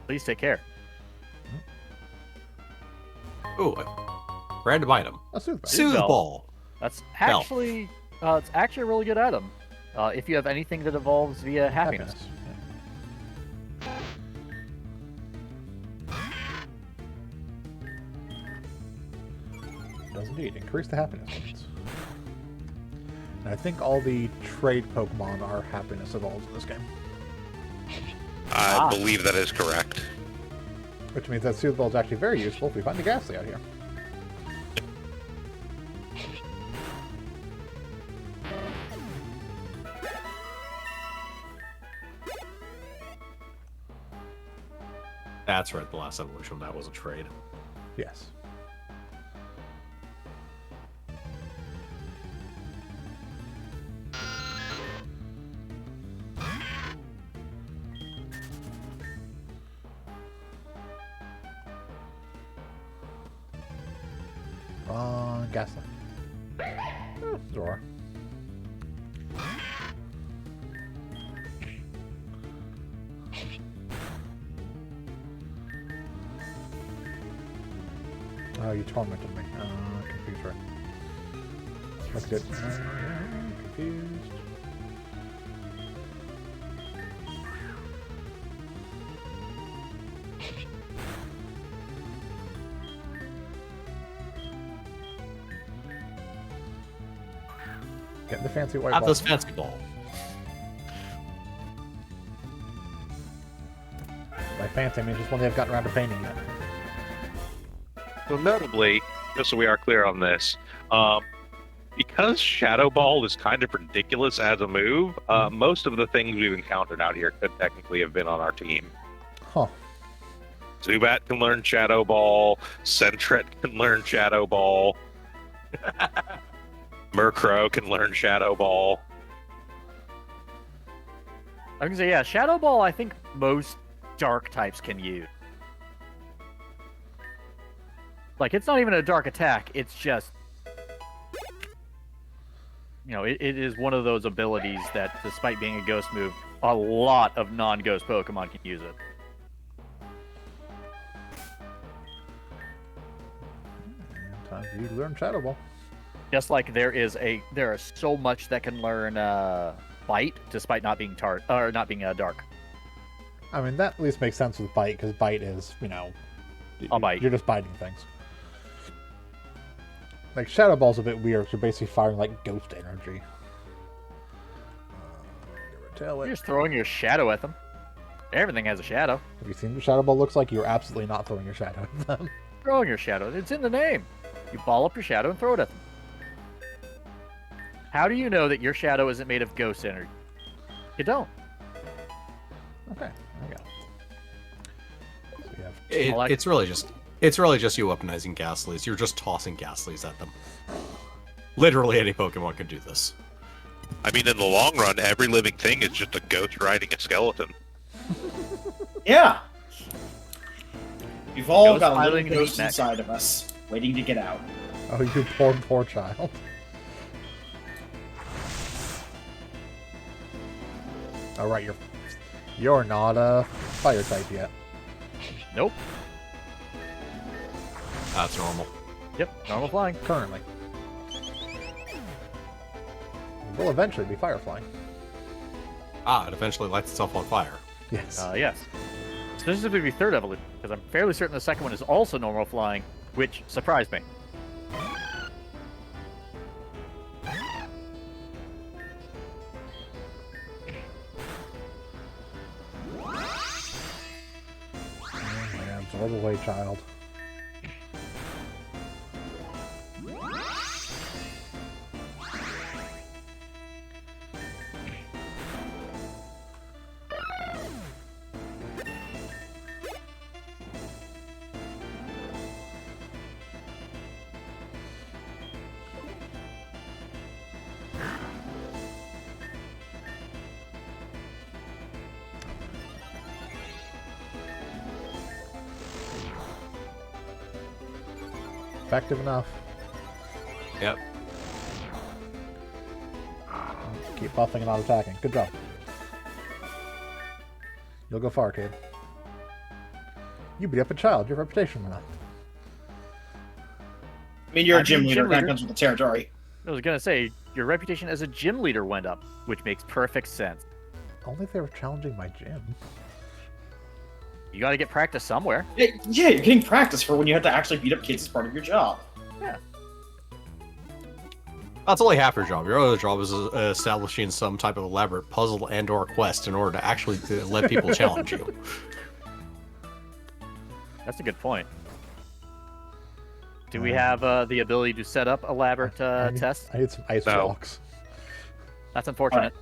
Please take care. Ooh, a random item. A Soothe Bell. Soothe Bell. Ball. That's Bell. actually, it's actually a really good item. If you have anything that evolves via happiness. It does indeed. Increase the happiness points. And I think all the trade Pokemon are happiness evolves in this game. I believe that is correct. Which means that Soothe Bell is actually very useful if we find the Ghastly out here. That's right, the last evolution, that was a trade. Yes. Ghastly. Drawer. Oh, you tormented me. Computer. That's good. Confused. Get the fancy white Have ball. this fancy ball. By fancy, I mean just one they have gotten around to painting yet. So notably, just so we are clear on this, because Shadow Ball is kind of ridiculous as a move, most of the things we've encountered out here could technically have been on our team. Huh. Zubat can learn Shadow Ball, Sentret can learn Shadow Ball, Murkrow can learn Shadow Ball. I was gonna say, yeah, Shadow Ball, I think most dark types can use. Like, it's not even a dark attack, it's just... You know, it is one of those abilities that, despite being a ghost move, a lot of non-ghost Pokemon can use it. Time for you to learn Shadow Ball. Just like there is so much that can learn Bite, despite not being dark. I mean, that at least makes sense with Bite, because Bite is, you know... A bite. You're just biting things. Like, Shadow Ball's a bit weird, 'cause you're basically firing, like, ghost energy. You're just throwing your shadow at them. Everything has a shadow. Have you seen what Shadow Ball looks like? You're absolutely not throwing your shadow at them. Throwing your shadow. It's in the name. You ball up your shadow and throw it at them. How do you know that your shadow isn't made of ghost energy? You don't. Okay, there we go. So we have It's really just you weaponizing Ghastlies. You're just tossing Ghastlies at them. Literally any Pokemon can do this. I mean, in the long run, every living thing is just a ghost riding a skeleton. Yeah. We've all Ghost got a little piling in the ghost neck. inside of us, waiting to get out. Oh, you poor child. Alright, you're not a fire type yet. Nope. That's normal. Yep. Normal flying. Currently. It will eventually be fire flying. It eventually lights itself on fire. Yes. Yes. So this is going to be third evolution, because I'm fairly certain the second one is also normal flying, which surprised me. Oh, man, absorb away, child. Effective enough. Yep. Keep buffing and not attacking. Good job. You'll go far, kid. You beat up a child. Your reputation went up. I mean, you're a I'm gym a leader. gym That leader. comes with the territory. I was going to say, your reputation as a gym leader went up, which makes perfect sense. Only if they were challenging my gym. You got to get practice somewhere. Yeah, you're getting practice for when you have to actually beat up kids as part of your job. That's only half your job. Your other job is establishing some type of elaborate puzzle and/or quest in order to actually let people challenge you. That's a good point. Do we have the ability to set up elaborate tests? I need some ice No. blocks. That's unfortunate.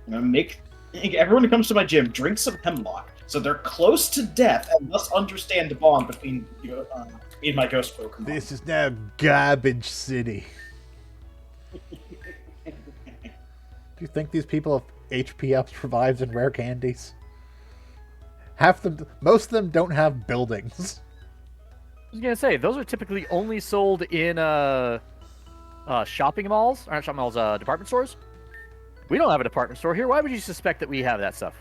I'm gonna everyone who comes to my gym drink some hemlock, so they're close to death and thus understand the bond between me and my ghost Pokemon. This is now Garbage City. Do you think these people have HP ups for vibes and rare candies? Most of them don't have buildings. I was gonna say those are typically only sold in shopping malls, or not shopping malls, department stores. We don't have a department store here. Why would you suspect that we have that stuff?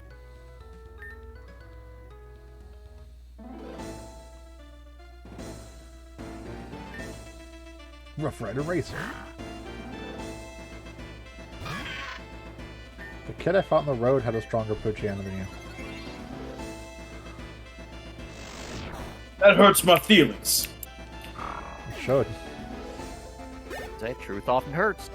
Rough Rider Racer. The kid I fought on the road had a stronger Poochyena than you. That hurts my feelings. It should. Say, truth often hurts.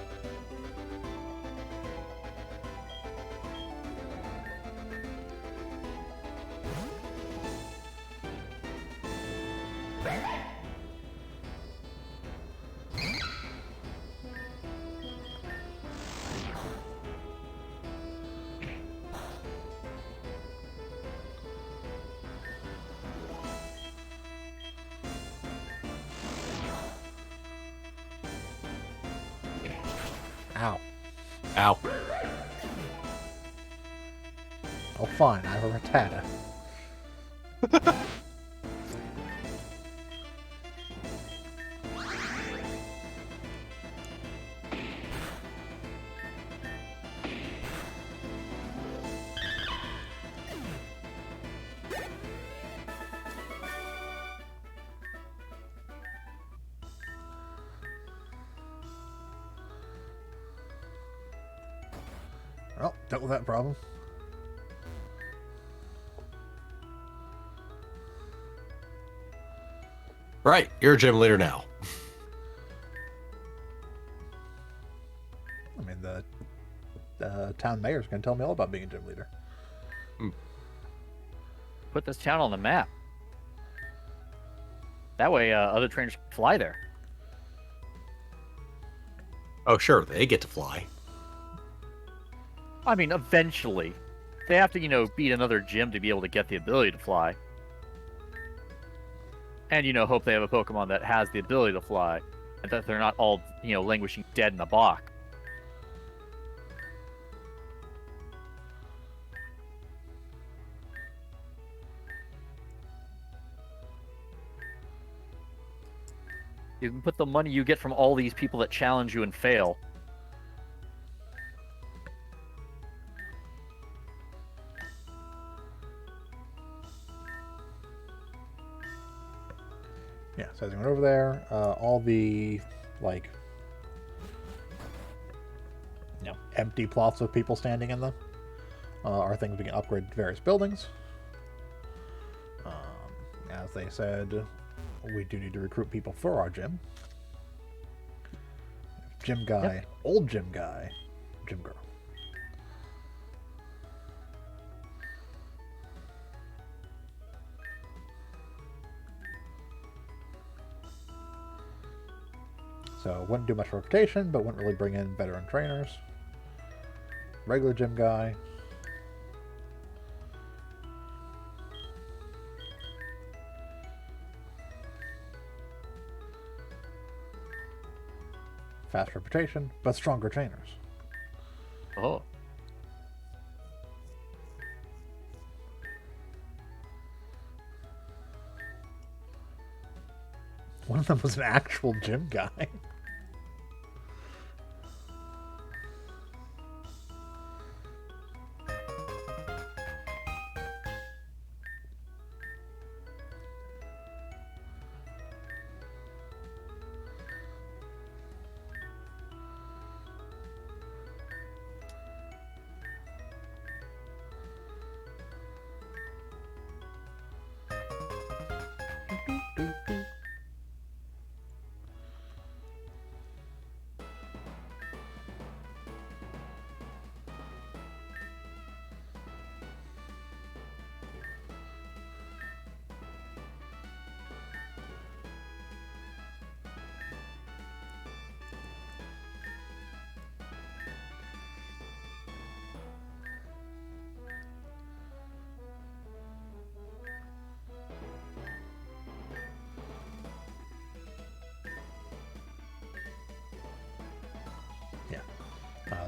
Ow. Ow. Oh, fine. I have a Rattata. Well, dealt with that problem. Right, you're a gym leader now. I mean, the town mayor's going to tell me all about being a gym leader. Put this town on the map. That way, other trainers can fly there. Oh, sure, they get to fly. I mean, eventually. They have to, beat another gym to be able to get the ability to fly. And, hope they have a Pokemon that has the ability to fly. And that they're not all, languishing dead in a box. You can put the money you get from all these people that challenge you and fail. Yeah, so as I went over there, all the, empty plots with people standing in them are things we can upgrade to various buildings. As they said, we do need to recruit people for our gym. Gym guy, Yep. old gym guy, gym girl. So wouldn't do much for reputation, but wouldn't really bring in veteran trainers. Regular gym guy. Fast reputation, but stronger trainers. Oh. One of them was an actual gym guy.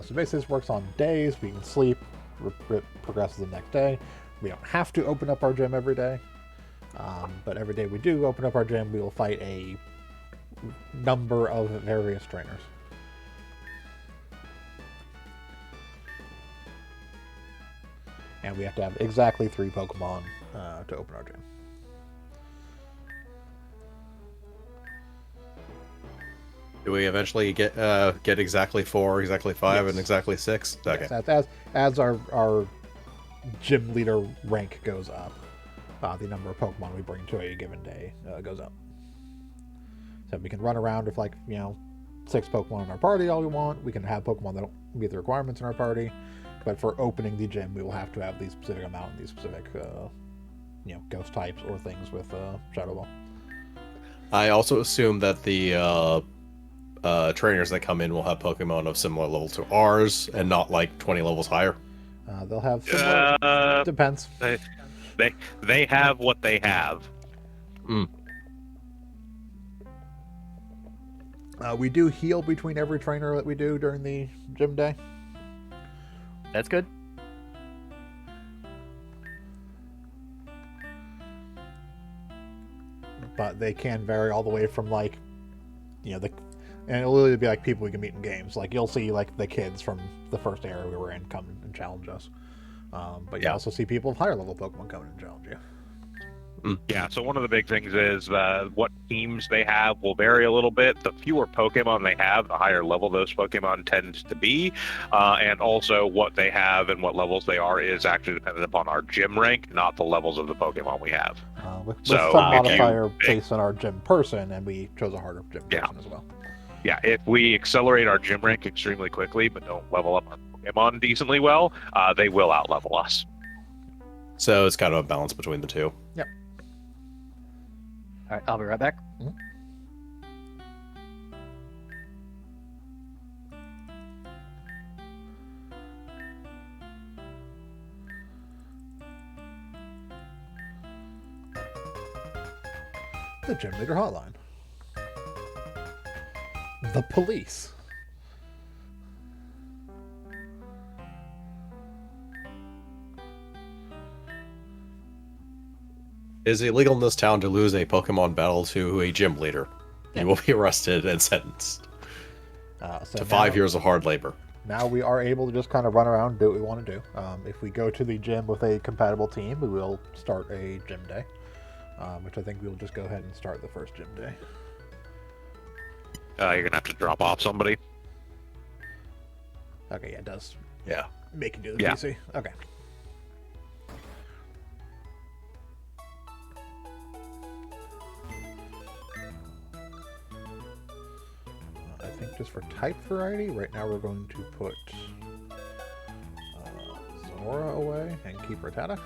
So basically this works on days. We can sleep, progress to the next day. We don't have to open up our gym every day. But every day we do open up our gym, we will fight a number of various trainers. And we have to have exactly 3 Pokemon to open our gym. Do we eventually get exactly 4, exactly 5, Yes. and exactly 6? Okay. Yes, as our gym leader rank goes up, the number of Pokemon we bring to a given day goes up. So we can run around with 6 Pokemon in our party all we want. We can have Pokemon that don't meet the requirements in our party. But for opening the gym, we will have to have these specific amount and these specific ghost types or things with Shadow Ball. I also assume that the trainers that come in will have Pokemon of similar level to ours and not like 20 levels higher. They'll have similar... Depends. They have what they have. We do heal between every trainer that we do during the gym day. That's good. But they can vary all the way from and it'll literally be like people we can meet in games. Like you'll see the kids from the first era we were in come and challenge us. But you also see people with higher level Pokemon coming and challenge you. Yeah, so one of the big things is what teams they have will vary a little bit. The fewer Pokemon they have, the higher level those Pokemon tends to be. And also what they have and what levels they are is actually dependent upon our gym rank, not the levels of the Pokemon we have. With So, some if modifier based on our gym person, and we chose a harder gym person as well. Yeah, if we accelerate our gym rank extremely quickly but don't level up our Pokemon decently well, they will out-level us. So it's kind of a balance between the two. Yep. All right, I'll be right back. Mm-hmm. The gym leader hotline. The police. It is illegal in this town to lose a Pokemon battle to a gym leader. You will be arrested and sentenced to 5 years of hard labor. Now we are able to just kind of run around and do what we want to do. If we go to the gym with a compatible team, we will start a gym day, which I think we'll just go ahead and start the first gym day. You're going to have to drop off somebody. Okay, yeah, it does Yeah. make you do the Yeah. PC. Okay. I think just for type variety, right now we're going to put Zora away and keep Rattata.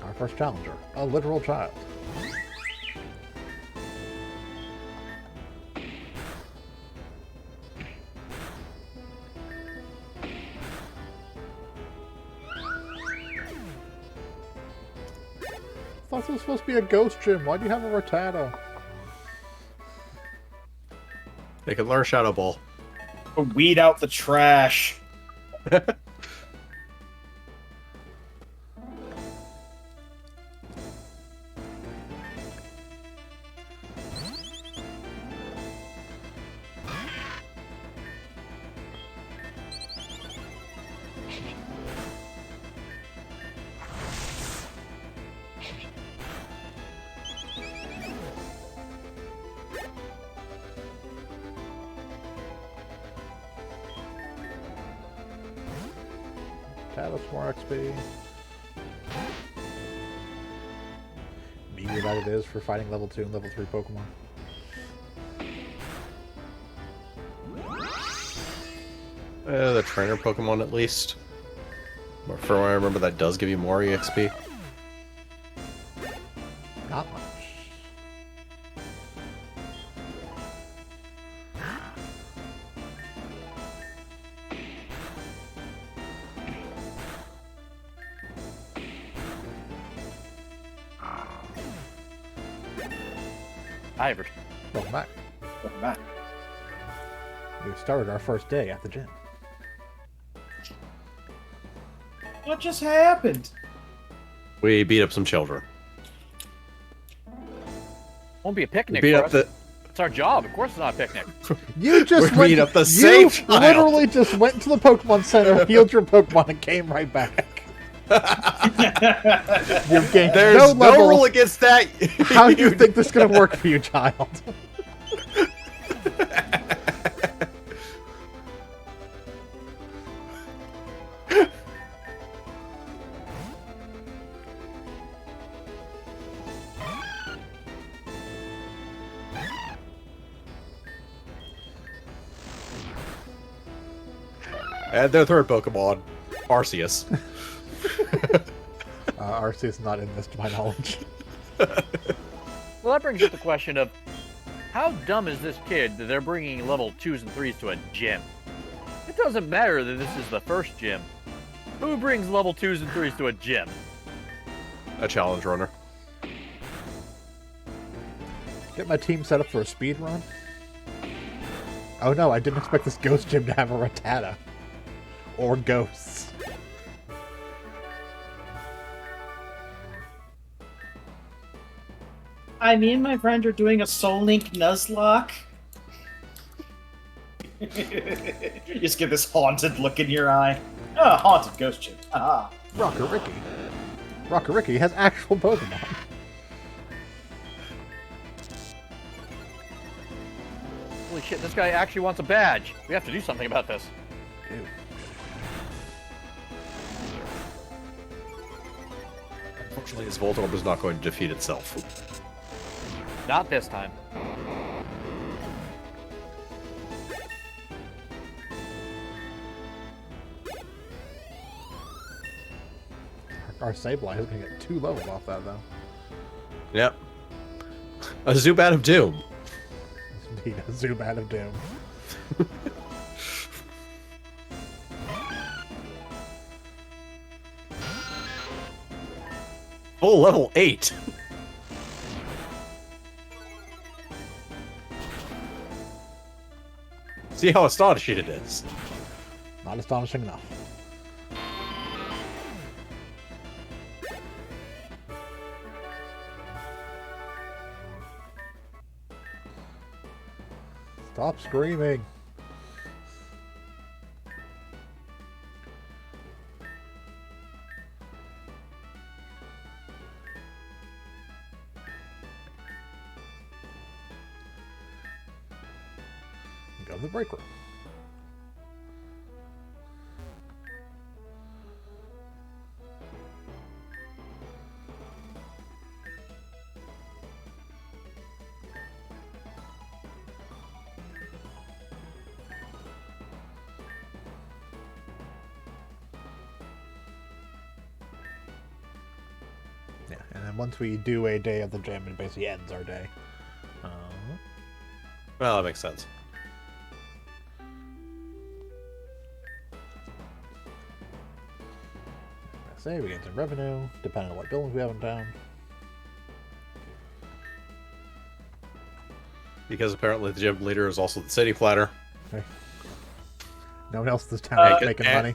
Our first challenger, a literal child. I thought this was supposed to be a ghost gym. Why do you have a Rattata? They can learn Shadow Ball. Weed out the trash. Rattata some more XP. Meager that it is for fighting level 2 and level 3 Pokemon. The trainer Pokemon, at least. But from what I remember, that does give you more EXP. Not much. Ivers. Welcome back. Welcome back. We started our first day at the gym. What just happened? We beat up some children. Won't be a picnic Beat for up us. the. It's our job. Of course it's not a picnic. You just We went, beat up the you same child. literally just went to the Pokemon Center, healed your Pokemon, and came right back. You've gained There's no no level. rule against that. How do you think this is going to work for you, child? And their third Pokemon, Arceus. Arceus is not in this, to my knowledge. Well, that brings up the question of how dumb is this kid that they're bringing level 2s and 3s to a gym? It doesn't matter that this is the first gym. Who brings level 2s and 3s to a gym? A challenge runner. Get my team set up for a speed run. Oh no, I didn't expect this ghost gym to have a Rattata. Or ghosts. Me and my friend are doing a Soul Link Nuzlocke. You just get this haunted look in your eye. Oh, haunted ghost gym. Ah. Rocker Ricky. Rocker Ricky has actual Pokemon. Holy shit, this guy actually wants a badge. We have to do something about this. Ew. Unfortunately, his Voltorb is not going to defeat itself. Not this time. Our Sableye is going to get 2 levels off that, though. Yep. A Zubat of Doom. Indeed, a Zubat of Doom. Full level 8. See how astonishing it is. Not astonishing enough. Stop screaming. Go to the break room. Yeah, and then once we do a day of the gym, it basically ends our day. Well, that makes sense. Say we get some revenue, depending on what buildings we have in town. Because apparently the gym leader is also the city planner. Okay. No one else in this town is making and- money.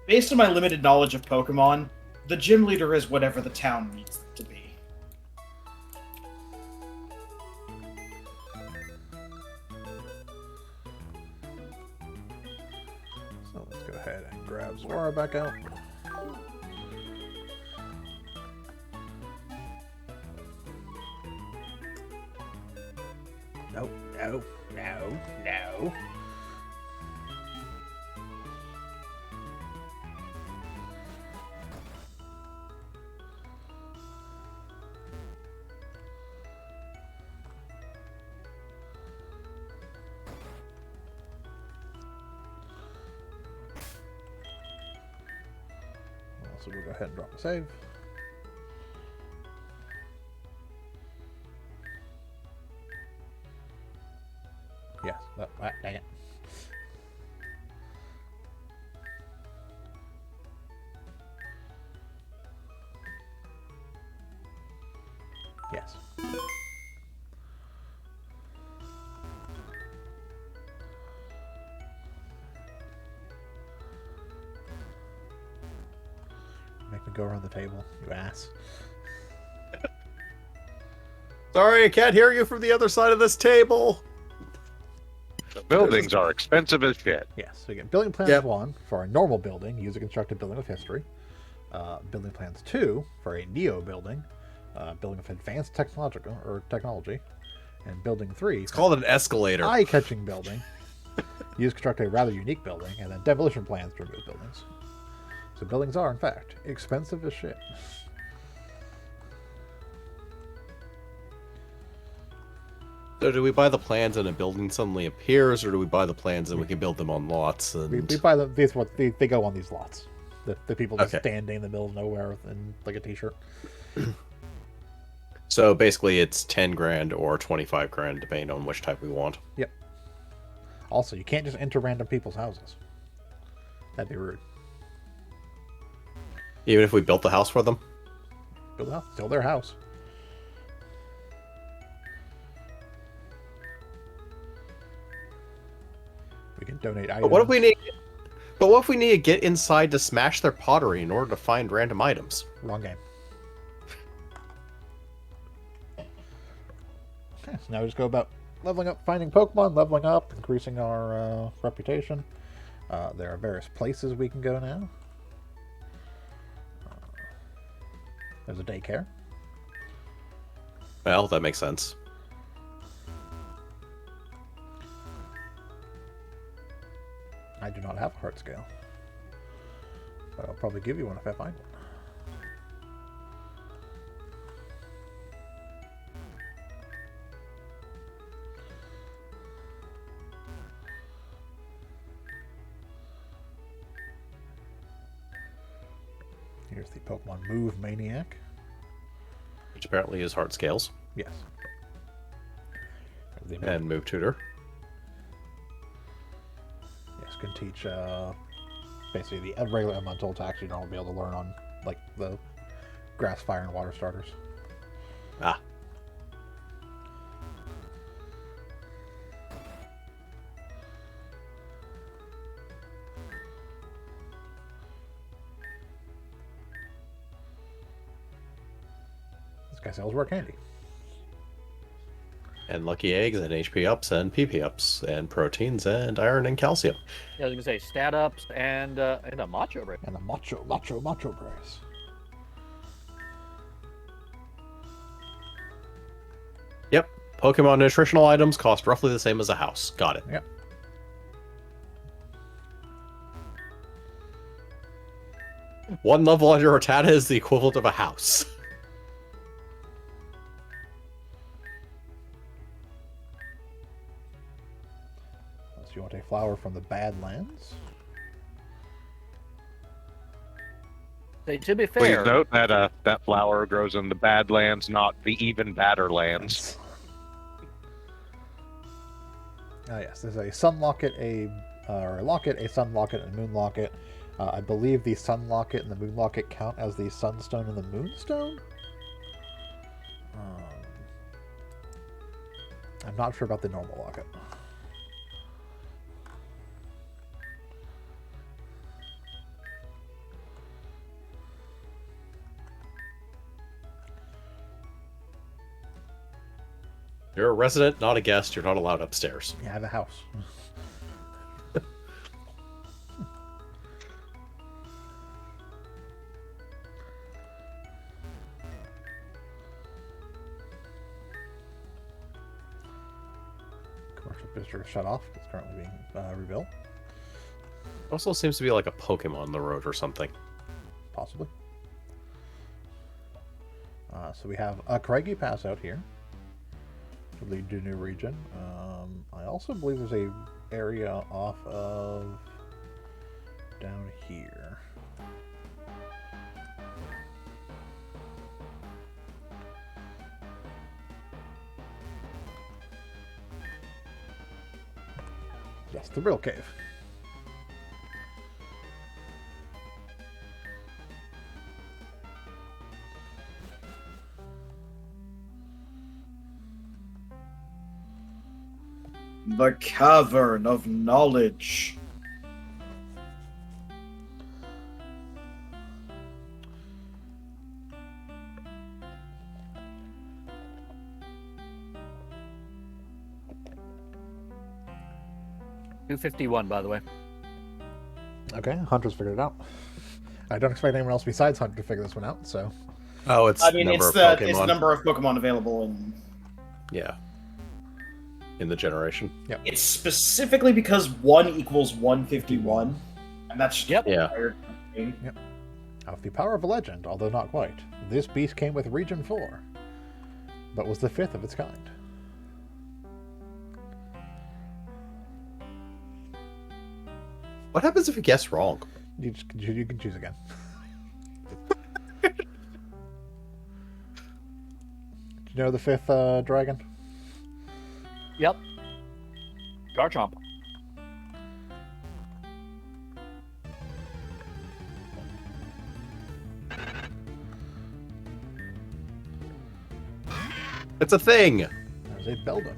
Based on my limited knowledge of Pokemon, the gym leader is whatever the town needs them to be. So let's go ahead and grab Zora back out. No, no, no, no. So we'll go ahead and drop a save. Yes. Dang it. Yes. Make me go around the table, you ass. Sorry, I can't hear you from the other side of this table. The buildings are expensive as shit. Yes, so again, building plans Yep. 1 for a normal building, use a constructed building with history. Building plans 2 for a neo building, building with advanced technology. And building 3 It's called an escalator. eye-catching building. Use construct a rather unique building, and then demolition plans to remove buildings. So buildings are, in fact, expensive as shit. So do we buy the plans and a building suddenly appears, or do we buy the plans and we can build them on lots? And... We buy them. They go on these lots. The people just Okay. standing in the middle of nowhere in like a t-shirt. So basically, it's 10 grand or 25 grand, depending on which type we want. Yep. Also, you can't just enter random people's houses. That'd be rude. Even if we built the house for them. Build a house, still their house. We can donate items. But what if we need? But what if we need to get inside to smash their pottery in order to find random items? Wrong game. Okay, so now we just go about leveling up, finding Pokemon, leveling up, increasing our reputation. There are various places we can go now. There's a daycare. Well, that makes sense. I do not have a heart scale. But I'll probably give you one if I find one. Here's the Pokemon Move Maniac. Which apparently is hard scales. Yes. The And move tutor. Yes, can teach basically the regular elemental attacks you don't be able to learn on like the grass, fire, and water starters. Ah. This guy sells rare candy. And lucky eggs and HP ups and PP ups and proteins and iron and calcium. Yeah, I was gonna say stat ups and a macho break. And a macho brace. Yep. Pokemon nutritional items cost roughly the same as a house. Got it. Yep. One level under Rattata is the equivalent of a house. So you want a flower from the Badlands? Say, to be Please fair, note that that flower grows in the Badlands, not the even badder lands. Ah, yes. There's a Sun Locket, a Locket, a Sun Locket, and a Moon Locket. I believe the Sun Locket and the Moon Locket count as the Sunstone and the Moonstone? I'm not sure about the normal Locket. You're a resident, not a guest. You're not allowed upstairs. Yeah, I have a house. Commercial district shut off. It's currently being rebuilt, Also seems to be like a Pokemon on the road or something. possibly. So we have a Craigie Pass out here to lead to a new region. I also believe there's a area off of down here. Yes, the real cave. The Cavern of Knowledge. $251, by the way. Okay, Hunter's figured it out. I don't expect anyone else besides Hunter to figure this one out, so... Oh, it's I mean, number it's of the Pokemon. number of Pokemon available, and Yeah. In the generation. it's specifically because 1 equals 151, and that's just Yep. Yeah. required thing. With the power of a legend, although not quite, this beast came with Region 4, but was the 5th of its kind. What happens if you guess wrong? You can choose again. Do you know the 5th dragon? Yep. Garchomp. It's a thing! There's a Beldum.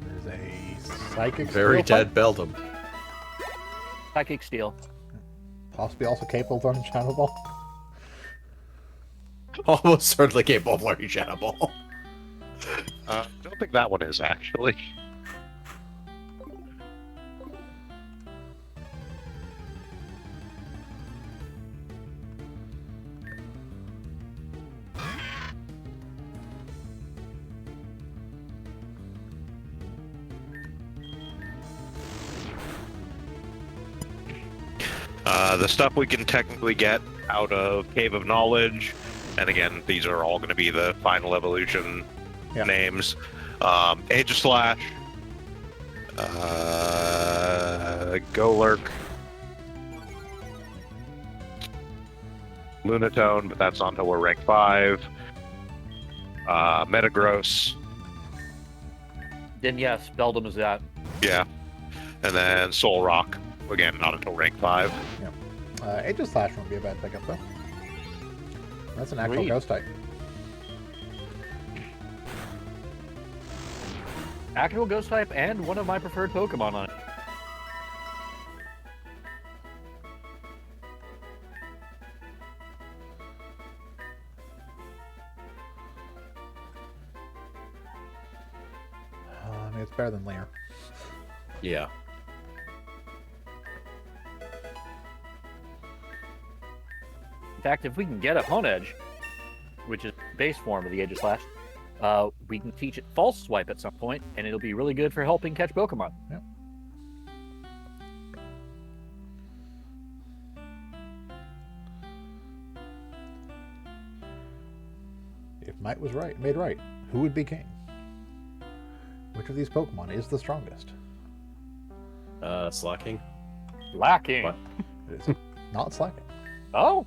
There's a Psychic Very Steel dead Beldum. Psychic Steel. type, possibly also capable of learning Shadow Ball. Almost certainly capable of learning Shadow Ball. I don't think that one is, actually. The stuff we can technically get out of Cave of Knowledge, and again, these are all going to be the final evolution Yeah. names. Aegislash, Golurk, Lunatone, but that's not until we're rank 5. Metagross, Then yes, Beldum is that. yeah. And then Solrock, again, not until rank 5. Aegislash won't be a bad pickup, though. That's an actual Sweet. ghost type. Actual ghost type and one of my preferred Pokemon on it. I mean, it's better than Leer. Yeah. In fact, if we can get a Honedge, which is base form of the Aegislash, we can teach it False Swipe at some point, and it'll be really good for helping catch Pokemon. Yep. If Might was made right, who would be king? Which of these Pokemon is the strongest? Slacking. Lacking. What? It is not Slacking. Oh.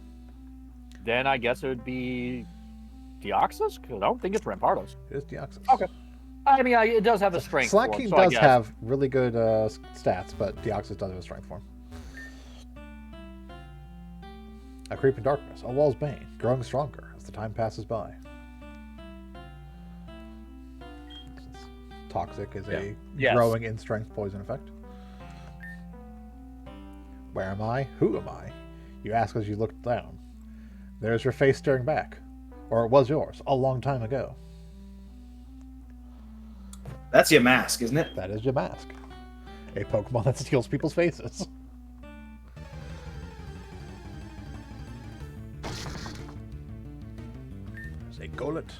Then I guess it would be Deoxys? Because I don't think it's Rampardos. It is Deoxys. Okay. I mean, it does have a strength form, Slacking so I does guess. have really good stats, but Deoxys does have a strength form. A Creep in Darkness, a Wall's Bane, growing stronger as the time passes by. Toxic is a Yes. growing in strength poison effect. Where am I? Who am I? You ask as you look down. There's your face staring back. Or it was yours, a long time ago. That's your mask, isn't it? That is Yamask, a Pokemon that steals people's faces. There's a Golett.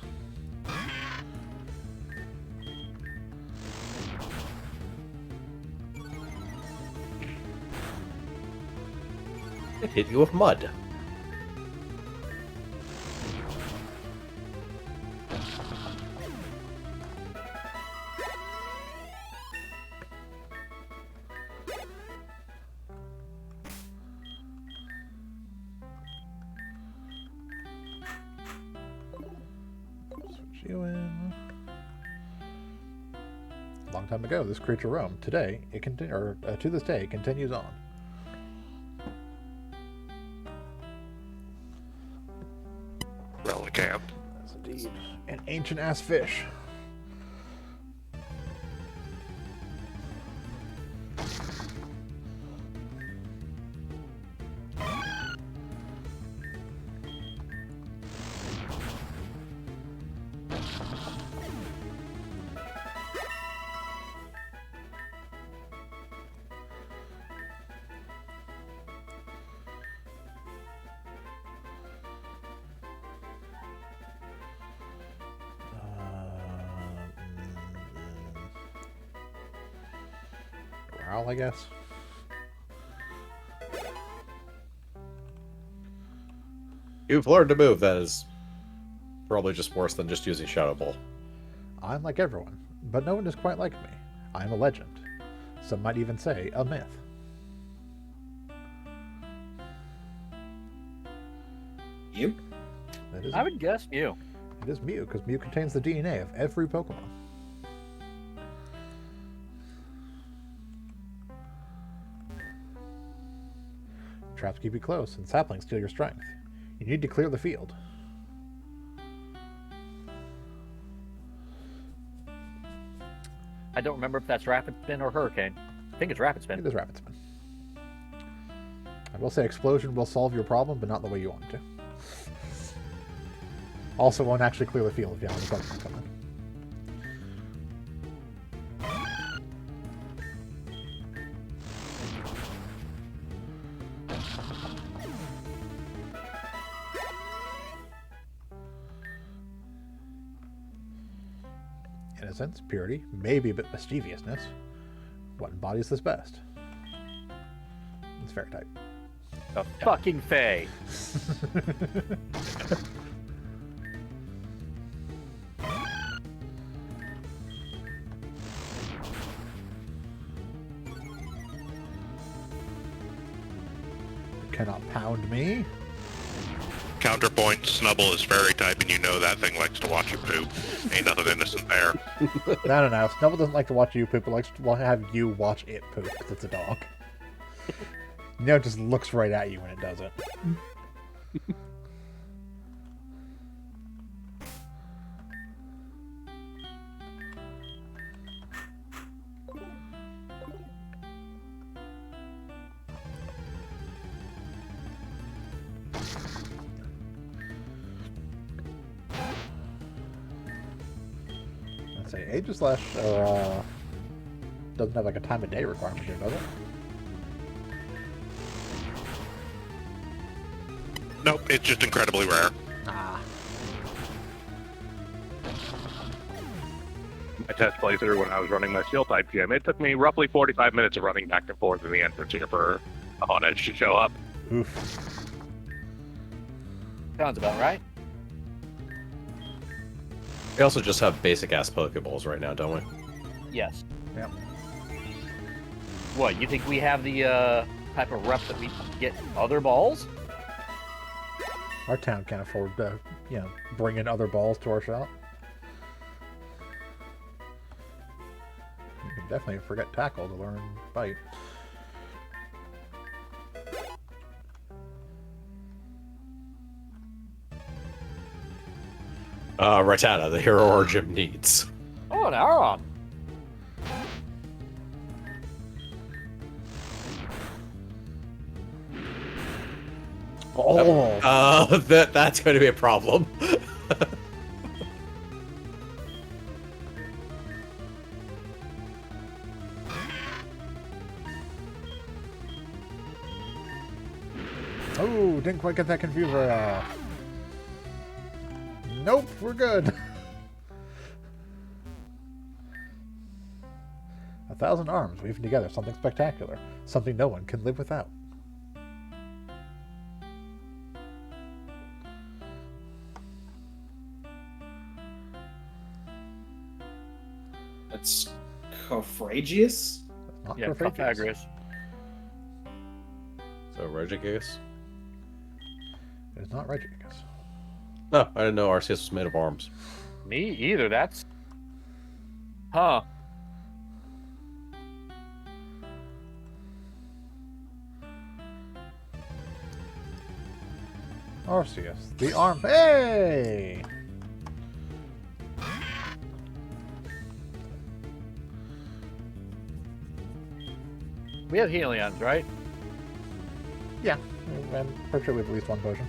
It hit you with mud. Switch you in. long time ago, this creature roamed. Today, to this day, it continues on. Relicanth. Yes, indeed. An ancient-ass fish. Growl, I guess. You've learned a move that is probably just worse than just using Shadow Ball. I'm like everyone, but no one is quite like me. I'm a legend. Some might even say a myth. You? That is, I would guess you. it is Mew, because Mew contains the DNA of every Pokemon. Traps keep you close, and saplings steal your strength. You need to clear the field. I don't remember if that's Rapid Spin or Hurricane. I think it's Rapid Spin. It is Rapid Spin. I will say Explosion will solve your problem, but not the way you want it to. Also won't actually clear the field if you have a Pokemon come in. Innocence, purity, maybe a bit mischievousness. What embodies this best? It's Fairy type. A fucking Fae. You cannot pound me. Counterpoint, Snubble is fairy type, and you know that thing likes to watch you poop. Ain't nothing innocent there. No. Snubble doesn't like to watch you poop, but likes to have you watch it poop, because it's a dog. It just looks right at you when it does it. Let's say Aegislash doesn't have like a time of day requirement here, does it? Nope, it's just incredibly rare. Ah. My test playthrough when I was running my Steel type gym, it took me roughly 45 minutes of running back and forth in the entrance here for a Hot Edge to show up. Oof. Sounds about right. We also just have basic ass Pokeballs right now, don't we? Yes. Yep. What, you think we have the type of rep that we get other balls? Our town can't afford to, bring in other balls to our shop. You can definitely forget Tackle to learn Bite. Rattata, the hero our gym needs. Oh, an Aron. Oh! That's going to be a problem. Oh, didn't quite get that confuser off. Nope, we're good. 1,000 arms weaving together something spectacular. Something no one can live without. That's Cophragius? Not Yeah, Cofagrius. Pythagoras. So, Regigigas? It is not Regigigas. No, I didn't know Arceus was made of arms. Me either, that's... Huh. Arceus, the arm. Hey! We have Helions, right? Yeah, I'm pretty sure we have at least one potion.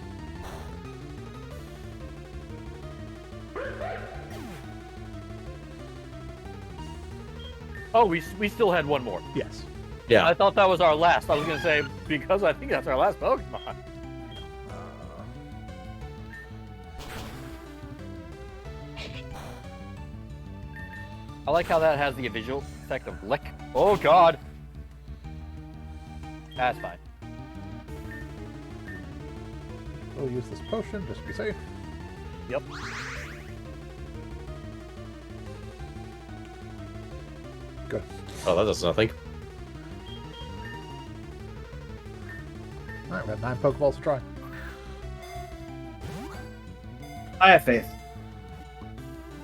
Oh, we still had one more. Yes. Yeah. I thought that was our last. I was gonna say because I think that's our last Pokemon. I like how that has the visual effect of lick. Oh god. That's fine. We'll use this potion just to be safe. Yep. Good. Oh, that does nothing. Alright, we have 9 Pokeballs to try. I have faith.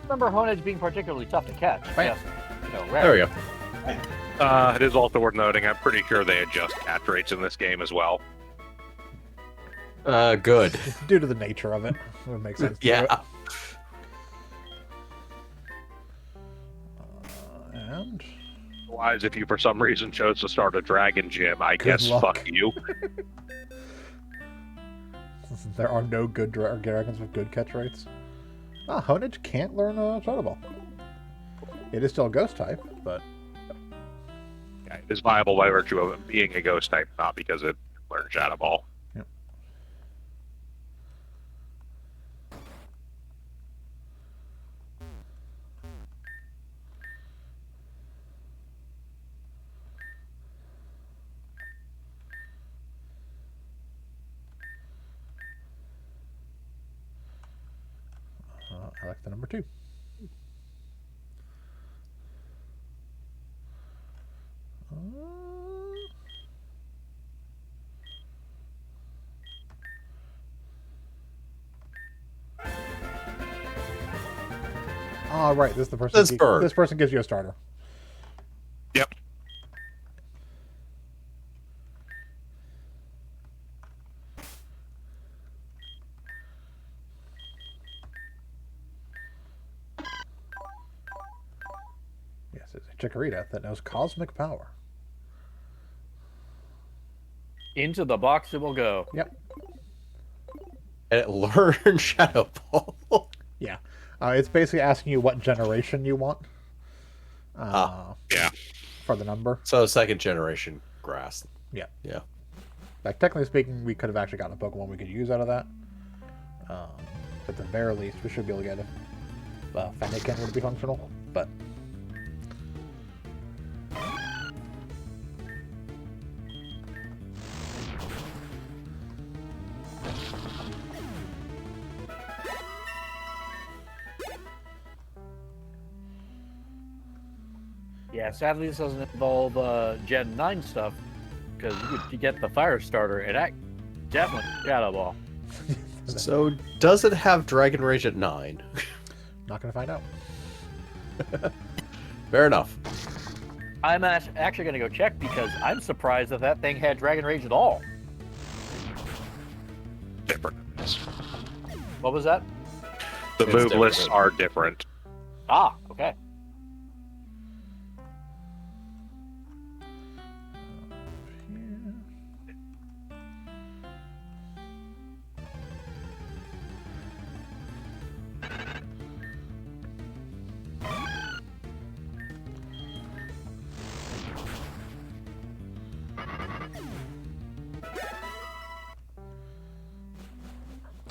Remember Honedge being particularly tough to catch. Bam. Yes. No, rare. There we go. It is also worth noting, I'm pretty sure they adjust catch rates in this game as well. Good. Due to the nature of it. It would make sense. To do Yeah. it. And Otherwise, if you for some reason chose to start a Dragon Gym, I guess luck. fuck you. there are no good dragons with good catch rates. Ah, Honedge can't learn a Shadow Ball. It is still a ghost type, but Yeah, it is viable by virtue of it being a ghost type, not because it learned Shadow Ball. Yep. I like the number 2. Ah, right. This is the person. This bird. This person gives you a starter. Yep. Yes, it's a Chikorita that knows cosmic power. Into the box it will go. Yep. And it learned Shadow Ball. Yeah. It's basically asking you what generation you want. Yeah. For the number. So second generation grass. Yeah. Yeah. Like, technically speaking, we could have actually gotten a Pokemon we could use out of that. At the very least, we should be able to get it. Fennekin would be functional, but... Yeah, sadly this doesn't involve Gen 9 stuff, because you get the fire starter, and that definitely Shadow Ball. So does it have Dragon Rage at 9? Not gonna find out. Fair enough. I'm actually going to go check, because I'm surprised that thing had Dragon Rage at all. Different. What was that? The It's move different. lists are different. Ah, okay.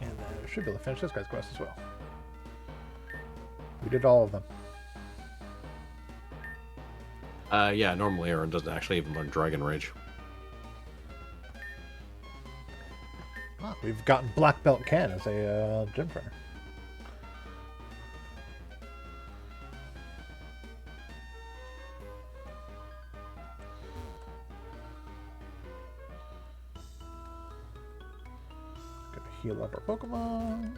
And we should be able to finish this guy's quest as well. We did all of them. Yeah, normally Aaron doesn't actually even learn Dragon Rage. Ah, we've gotten Black Belt Ken as a gym trainer. Gonna heal up our Pokemon.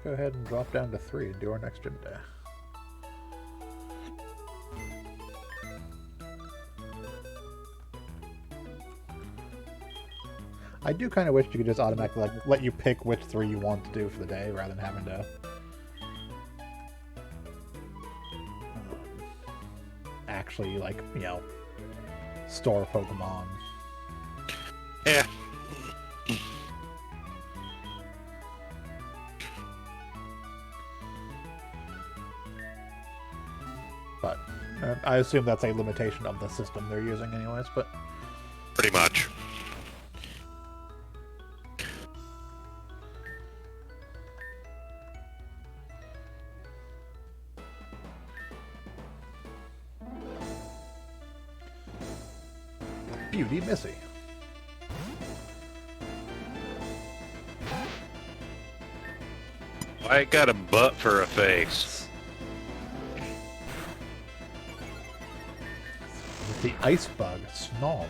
go ahead and drop down to 3 and do our next gym day. I do kind of wish you could just automatically let you pick which 3 you want to do for the day, rather than having to actually, store Pokemon. Yeah. But I assume that's a limitation of the system they're using anyways, but... Pretty much. Beauty Missy. I got a butt for a face. With the Ice Bug, Snom.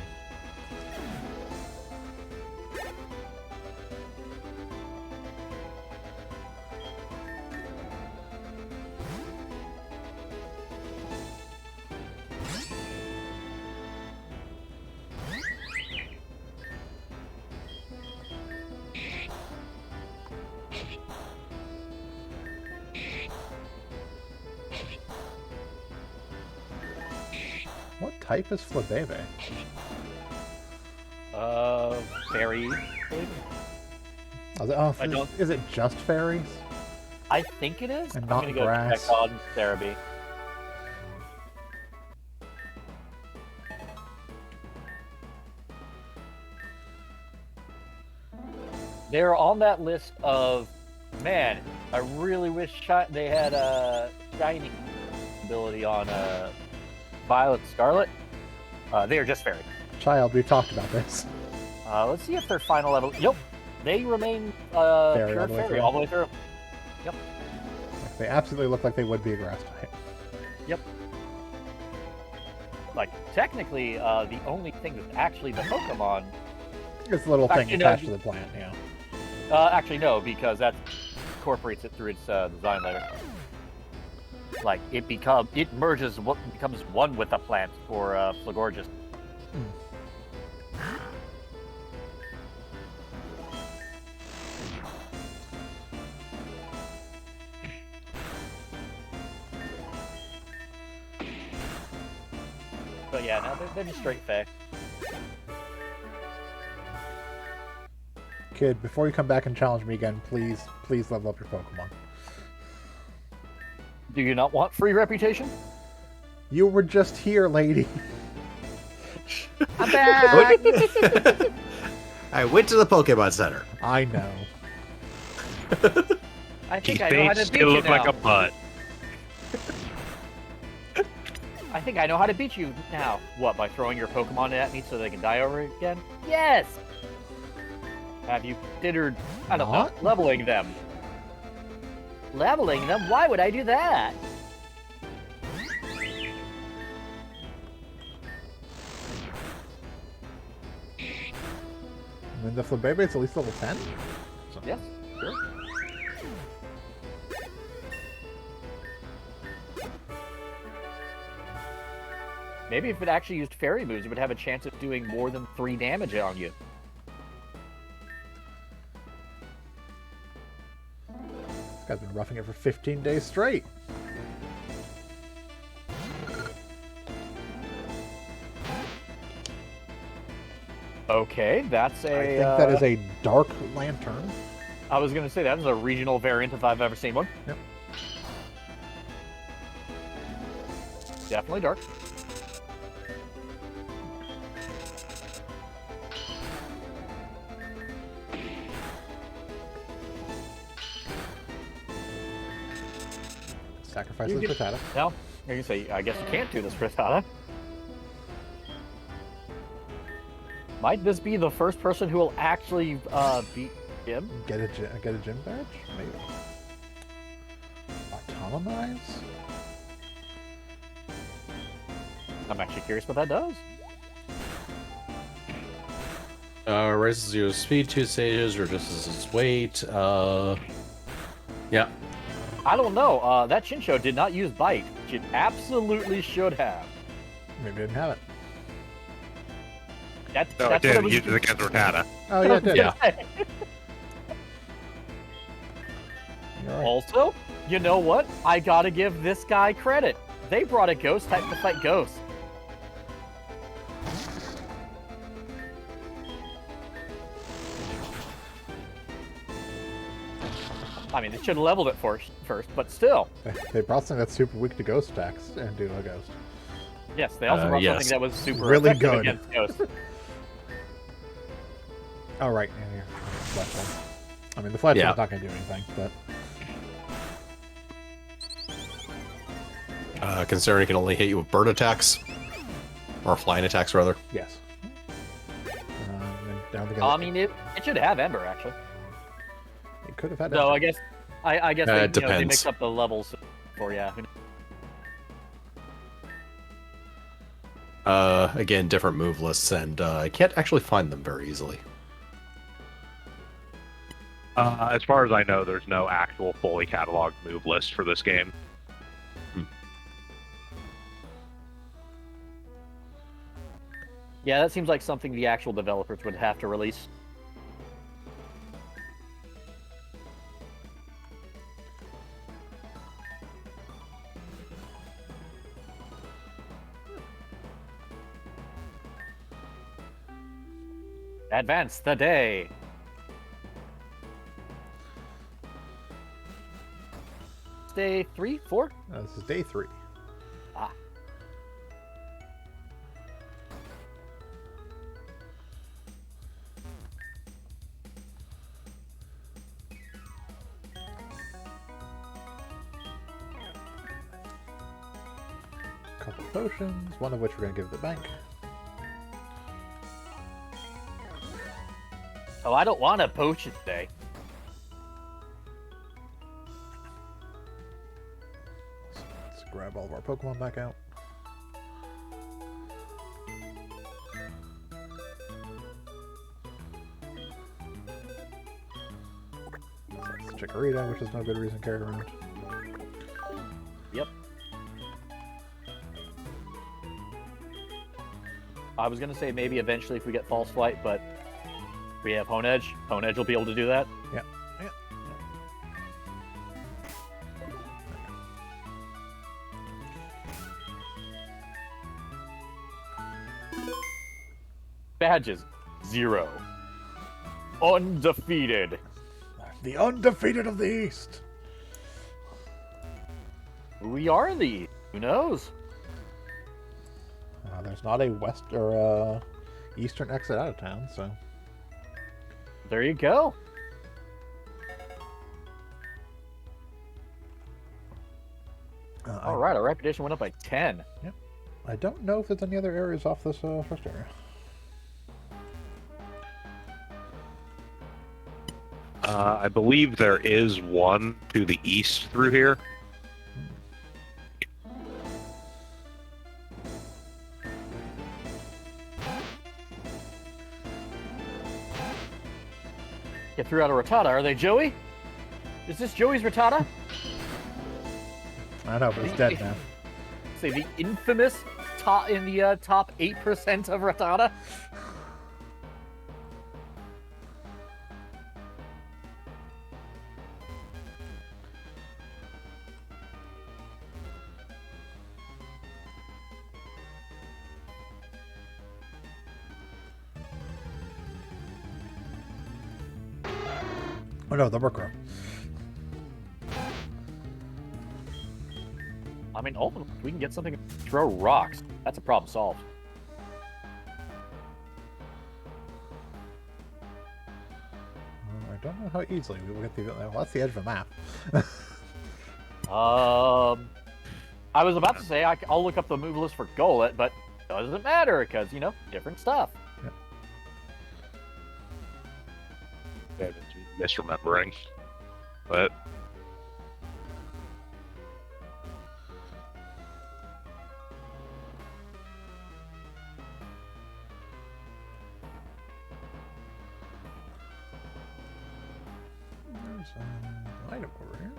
What type is Flabebe? Fairy. Is it just fairies? I think it is. And I'm not gonna go grass. check on Cerebi. They're on that list of, man, I really wish they had a shiny ability on Violet Scarlet. They are just fairy. Child, we've talked about this. Let's see if their final level. Yep, they remain Fairy pure all the way fairy through. all the way through. They absolutely look like they would be a grass type. Yep. Like, technically, the only thing that's actually the Pokemon... It's a little thing Actually, no, attached to the plant, yeah. Actually, no, because that incorporates it through its design later. Like, it becomes one with the plant for Flagorges. But yeah, no, they're just straight Fae. Kid, before you come back and challenge me again, please level up your Pokemon. Do you not want free reputation? You were just here, lady. I'm back! I went to the Pokemon Center. I know. I He think I know how to thinks beat it you look now. like a butt. I think I know how to beat you now. What, by throwing your Pokemon at me so they can die over again? Yes! Have you considered, I don't know, Not? leveling them? Leveling them? Why would I do that? I mean, the Flabebe is at least level 10? Yes, sure. Maybe if it actually used fairy moves, it would have a chance of doing more than 3 damage on you. This guy's been roughing it for 15 days straight. Okay, that's a... I think that is a Dark Lantern. I was gonna say, that is a regional variant if I've ever seen one. Yep. Definitely dark. Sacrifice You this get- Rattata. Now, you can say, I guess you can't do this, Frittata. Might this be the first person who will actually beat him? Get a gym badge? Maybe. Autonomize? I'm actually curious what that does. Raises your speed 2 stages, reduces its weight. Yeah. I don't know. That Chincho did not use Bite. It absolutely should have. Maybe I didn't have it. That's No, it what did. I was Use it against Rattata. Oh, yeah, it did. Yeah. You're right. Also, you know what? I gotta give this guy credit. They brought a ghost type to fight ghosts. I mean, they should have leveled it first, but still. They brought something that's super weak to ghost attacks and do a ghost. Yes, they also brought yes. something that was super Really effective good. against ghosts. Oh, right. Yeah, here. Flash one. I mean, the flash Yeah. one's not going to do anything, but Considering it can only hit you with bird attacks. Or flying attacks, rather. yes. And down the I mean, it should have Ember, actually. it could have had So that. I guess it they, they depends. mix up the levels for yeah. Who knows? Again, different move lists, and I can't actually find them very easily. As far as I know, there's no actual fully cataloged move list for this game. Yeah, that seems like something the actual developers would have to release. Advance the day. Day 3, 4? This is day 3. Ah. Couple potions, one of which we're going to give to the bank. Oh, I don't want a potion today. Let's grab all of our Pokemon back out. So that's Chikorita, which is no good reason to carry around. Yep. I was gonna say maybe eventually if we get False Flight, but we have Honedge. Honedge will be able to do that. Yeah. Yeah. Badges, 0. Undefeated. The undefeated of the East! We are in the East. Who knows? There's not a west or eastern exit out of town, so There you go. All right, our reputation went up by 10. I don't know if there's any other areas off this first area. I believe there is one to the east through here. You threw out a Rattata. Are they Joey? Is this Joey's Rattata? I know, but it's dead now. Say the infamous top in the top 8% of Rattata. Oh no, the Murkrow. I mean, ultimately, if we can get something to throw rocks, that's a problem solved. I don't know how easily we will get the. Well, that's the edge of the map. I was about to say I'll look up the move list for Golett, but it doesn't matter because, you know, different stuff. Yeah, misremembering. But Item over here.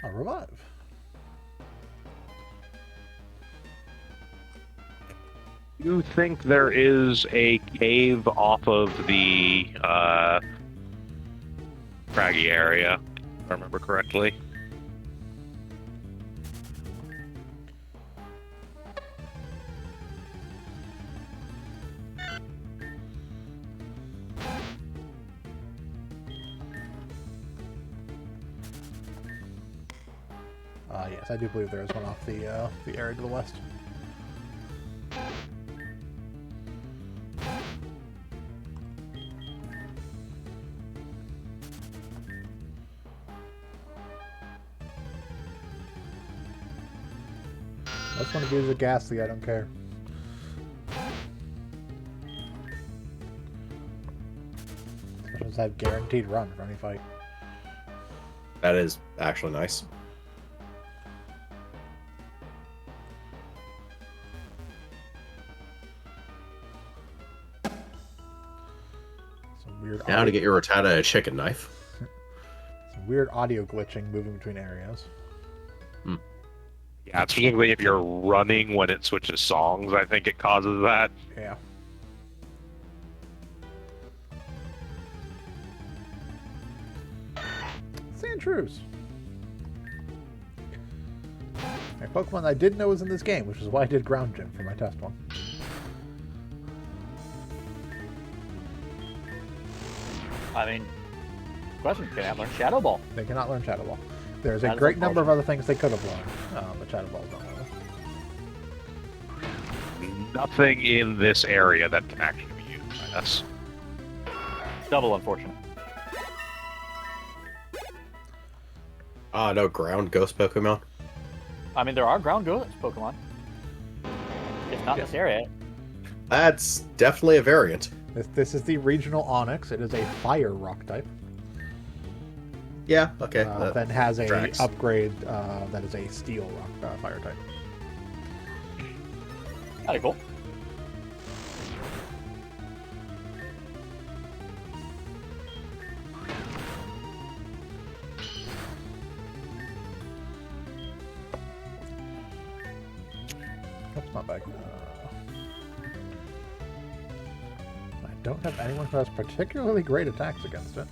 A revive. You think there is a cave off of the craggy area, if I remember correctly. Yes, I do believe there is one off the area to the west. I just want to use a ghastly, I don't care. Just have guaranteed run for any fight. That is actually nice. Some weird Now to audio, get your Rattata a chicken knife. some weird audio glitching moving between areas. Yeah, specifically if you're running when it switches songs, I think it causes that. Yeah. Sandshrews. A Pokemon I didn't know was in this game, which is why I did Ground Gym for my test one. I mean, question: can I learn Shadow Ball? They cannot learn Shadow Ball. There's a That is great number of other things they could have learned, but Shadow Ball is not one of them. Nothing in this area that can actually be used by us. Double unfortunate. No ground ghost Pokemon. I mean, there are ground ghost Pokemon. It's not Yeah. this area. That's definitely a variant. This is the regional Onyx. It is a fire rock type. Yeah, okay. That has a tracks. upgrade that is a steel rock fire type. Kinda cool. That's not bad. I don't have anyone who has particularly great attacks against it.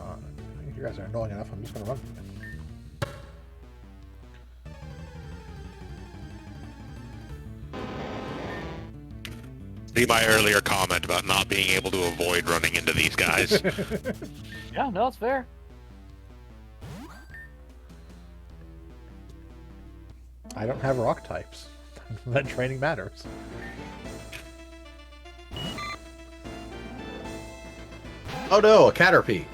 I think you guys are annoying enough. I'm just going to run from it. See my earlier comment about not being able to avoid running into these guys. Yeah, no, it's fair. I don't have rock types. That training matters. Oh no, a Caterpie.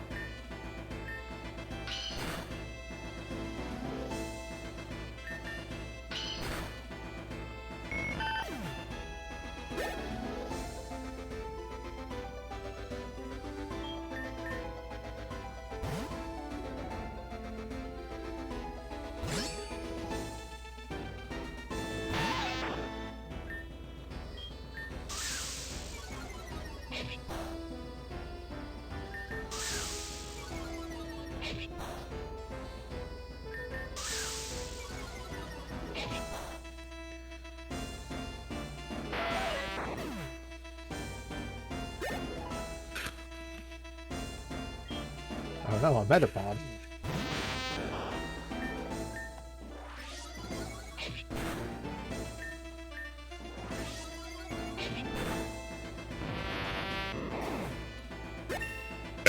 I don't know, a Metapod.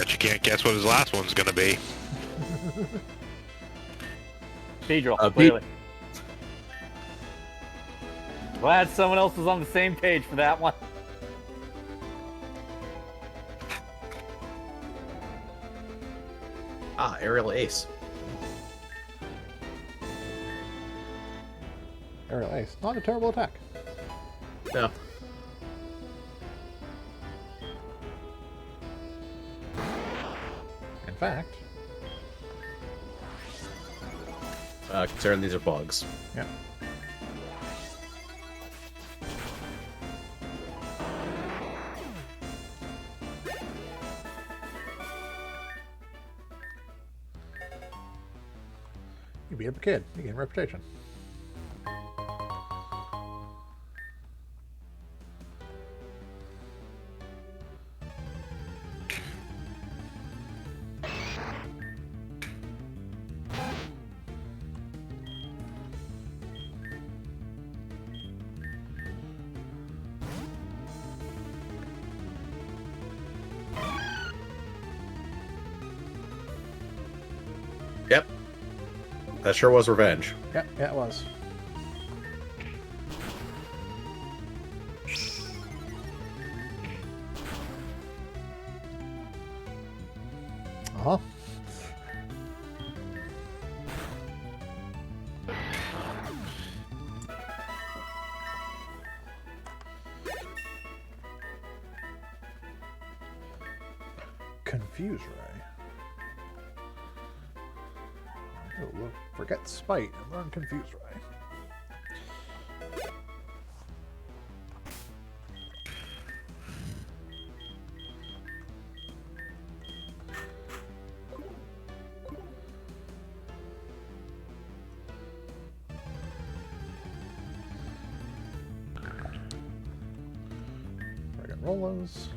Bet you can't guess what his last one's gonna be. Beedrill, Beed- clearly. Glad someone else was on the same page for that one. Aerial Ace. Aerial Ace. Not a terrible attack. Yeah. In fact, Considering these are bugs. yeah. You beat up a kid. You gain reputation. Yep. That sure was revenge. Yeah, it was. Uh-huh. Confuse Ray. Oh, we'll forget Spite and learn Confuse Ray. Dragon Rollers.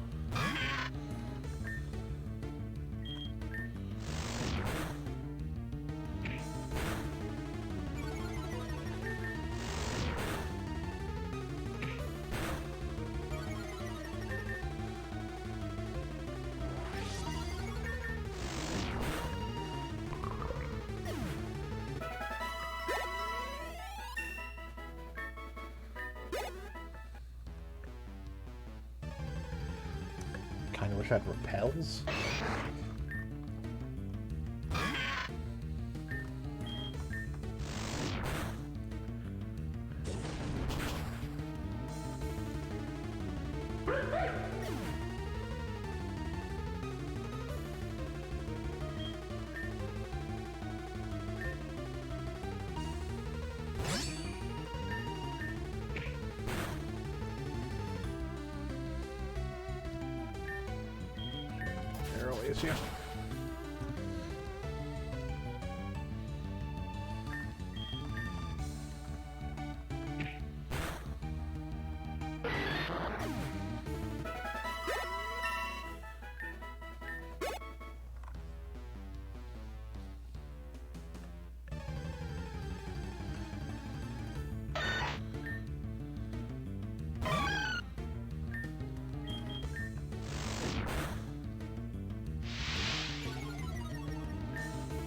Kinda wish I had repels. Arrow is here.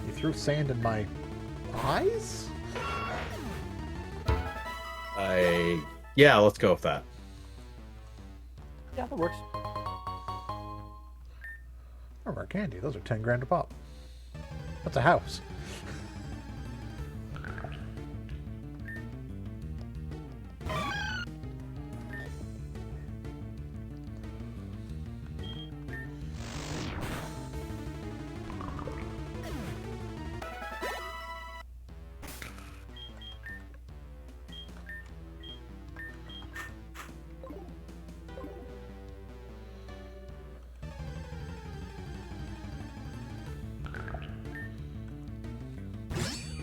You threw sand in my eyes? Yeah, let's go with that. Yeah, that works. Remember candy, those are 10 grand a pop. That's a house.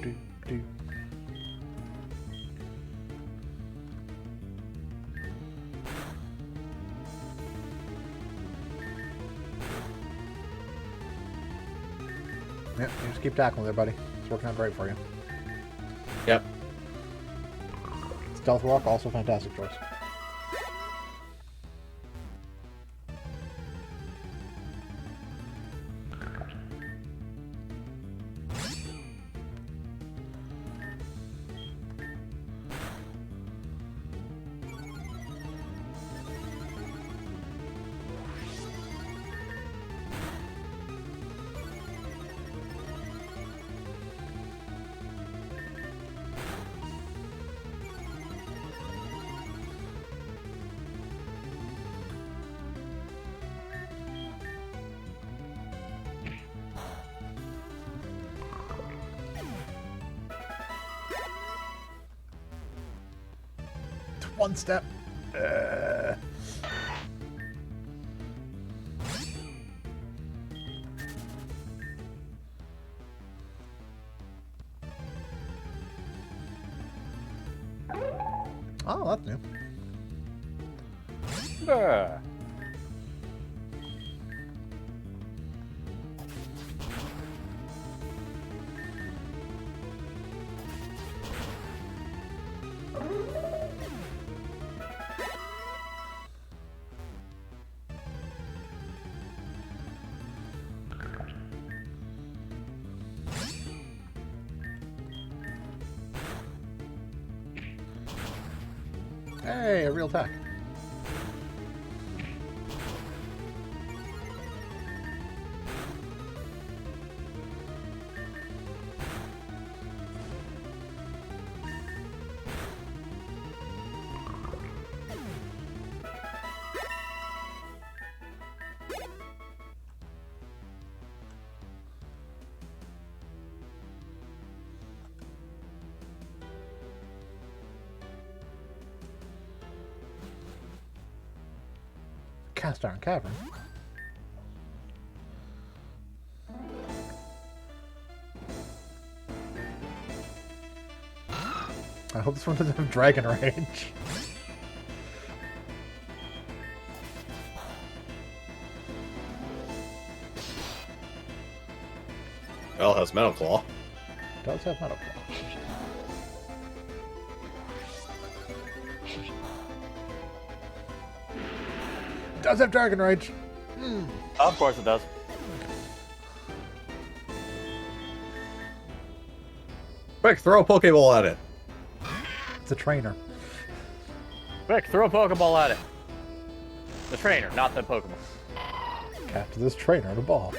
Do, do. Yep, you just keep tackling there, buddy. It's working out great for you. Yep. Stealth Rock, also fantastic choice. One step. Oh, that's new. Hey, a real attack. Cast Iron Cavern. I hope this one doesn't have Dragon Rage. Well, it has Metal Claw. Does have Metal Claw. Does have Dragon Rage. Of course it does. Quick, throw a Pokeball at it. It's a trainer. Quick, throw a Pokeball at it. The trainer, not the Pokemon. Capture this trainer in a ball.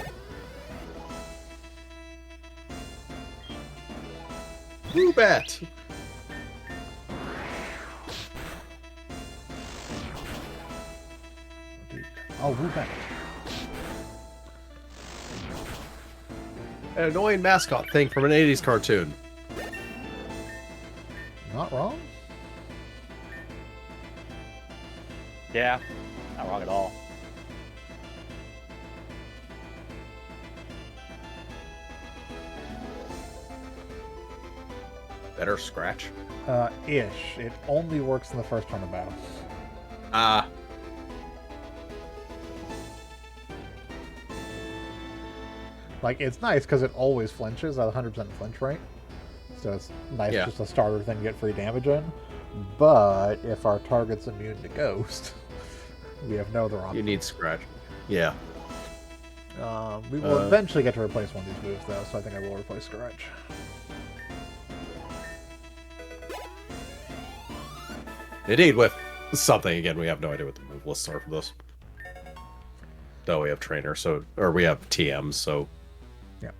Woobat! Oh, Woobat. An annoying mascot thing from an 80s cartoon. Not wrong. Yeah, not wrong at all. Better Scratch. Ish. It only works in the first turn of battle. Ah. Like, it's nice because it always flinches at 100% flinch rate. So it's nice, Yeah. just a starter thing to get free damage in. But if our target's immune to Ghost, we have no other You option. need Scratch. Yeah. We will eventually get to replace one of these moves, though, so I think I will replace Scratch. Indeed, with something, again, we have no idea what the move lists are for this. Though we have Trainer, so... Or we have TMs, so... Yeah.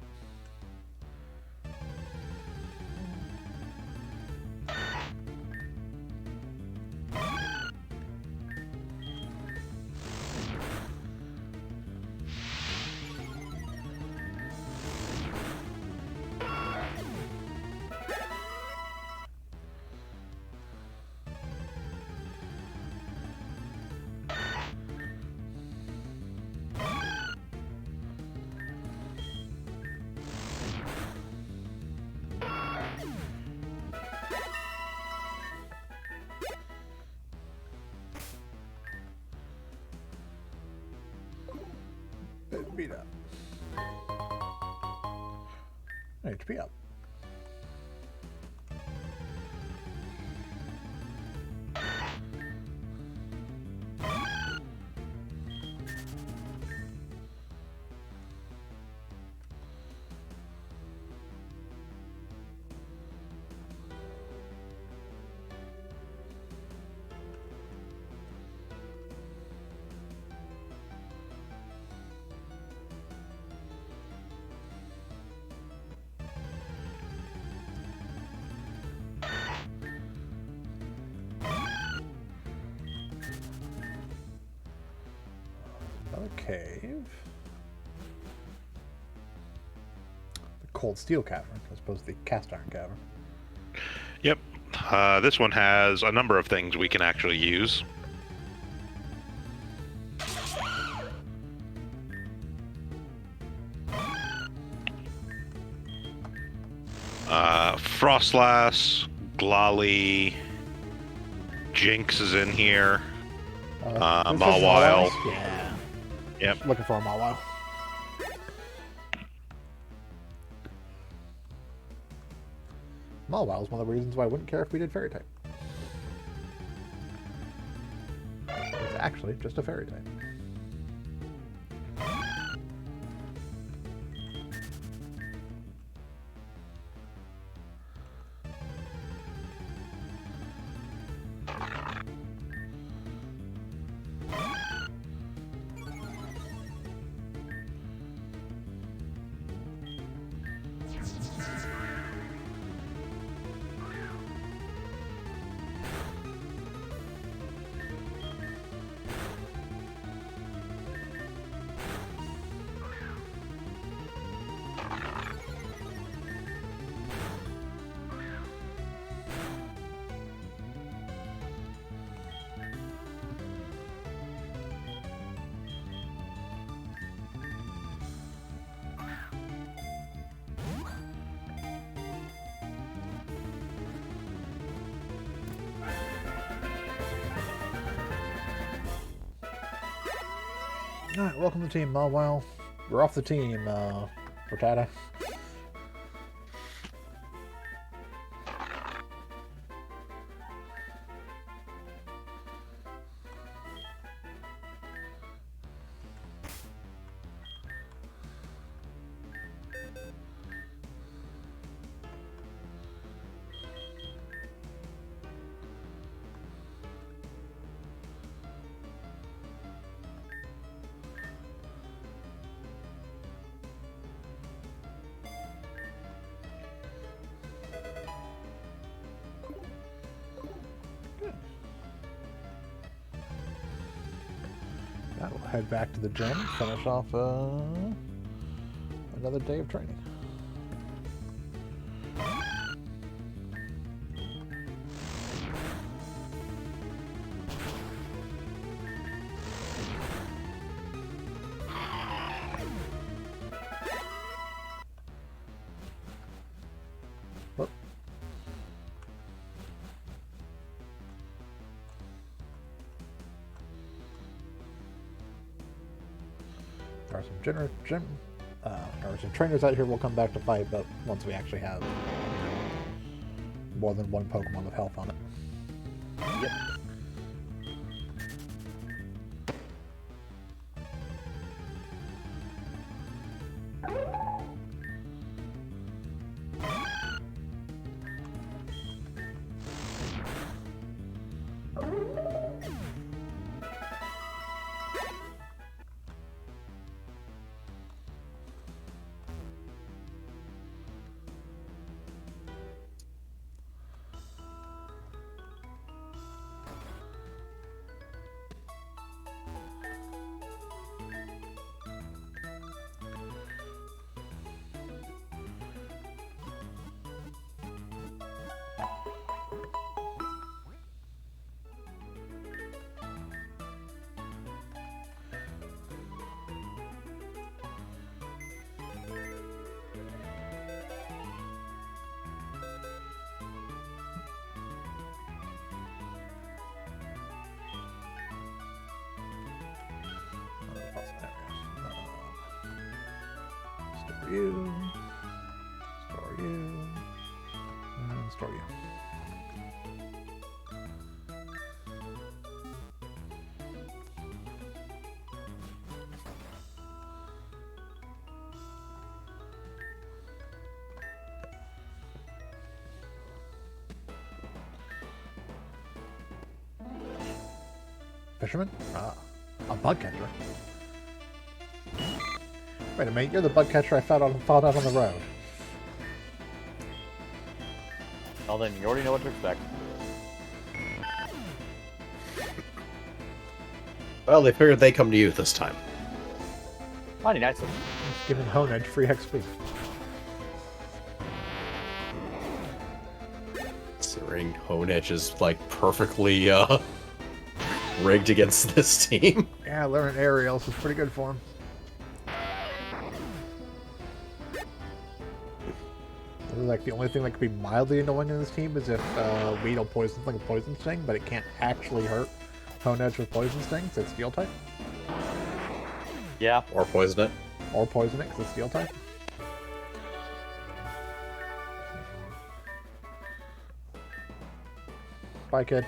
Beat up. HP up. Another cave. The Cold Steel Cavern, as opposed to the Cast Iron Cavern. Yep. This one has a number of things we can actually use. Frostlass, Glalie, Jinx is in here. This is Mawile. Yeah. Yep. Looking for a Mawile. Mawile is one of the reasons why I wouldn't care if we did Fairy type. It's actually just a Fairy type. Alright, welcome to the team, Mawile. We're off the team, Rattata. We'll head back to the gym, finish off another day of training. Whoop. There are some trainers out here we'll come back to fight, but once we actually have more than one Pokemon with health on it. Yep. Store you, and store you. Fisherman? A bug catcher. Wait a minute, you're the bug catcher I found out on the road. Well then, you already know what to expect. Well, they figured they come to you this time. Mighty nice of them. Just giving Hone Edge free XP. Dragon Honedge is like perfectly rigged against this team. Yeah, learning aerials is pretty good for him. Like the only thing that could be mildly annoying in this team is if Weedle poisons like a Poison Sting, but it can't actually hurt Honedge with Poison Sting, so it's Steel type. Yeah. Or poison it. Or Poison it, because it's Steel type. Bye, kid.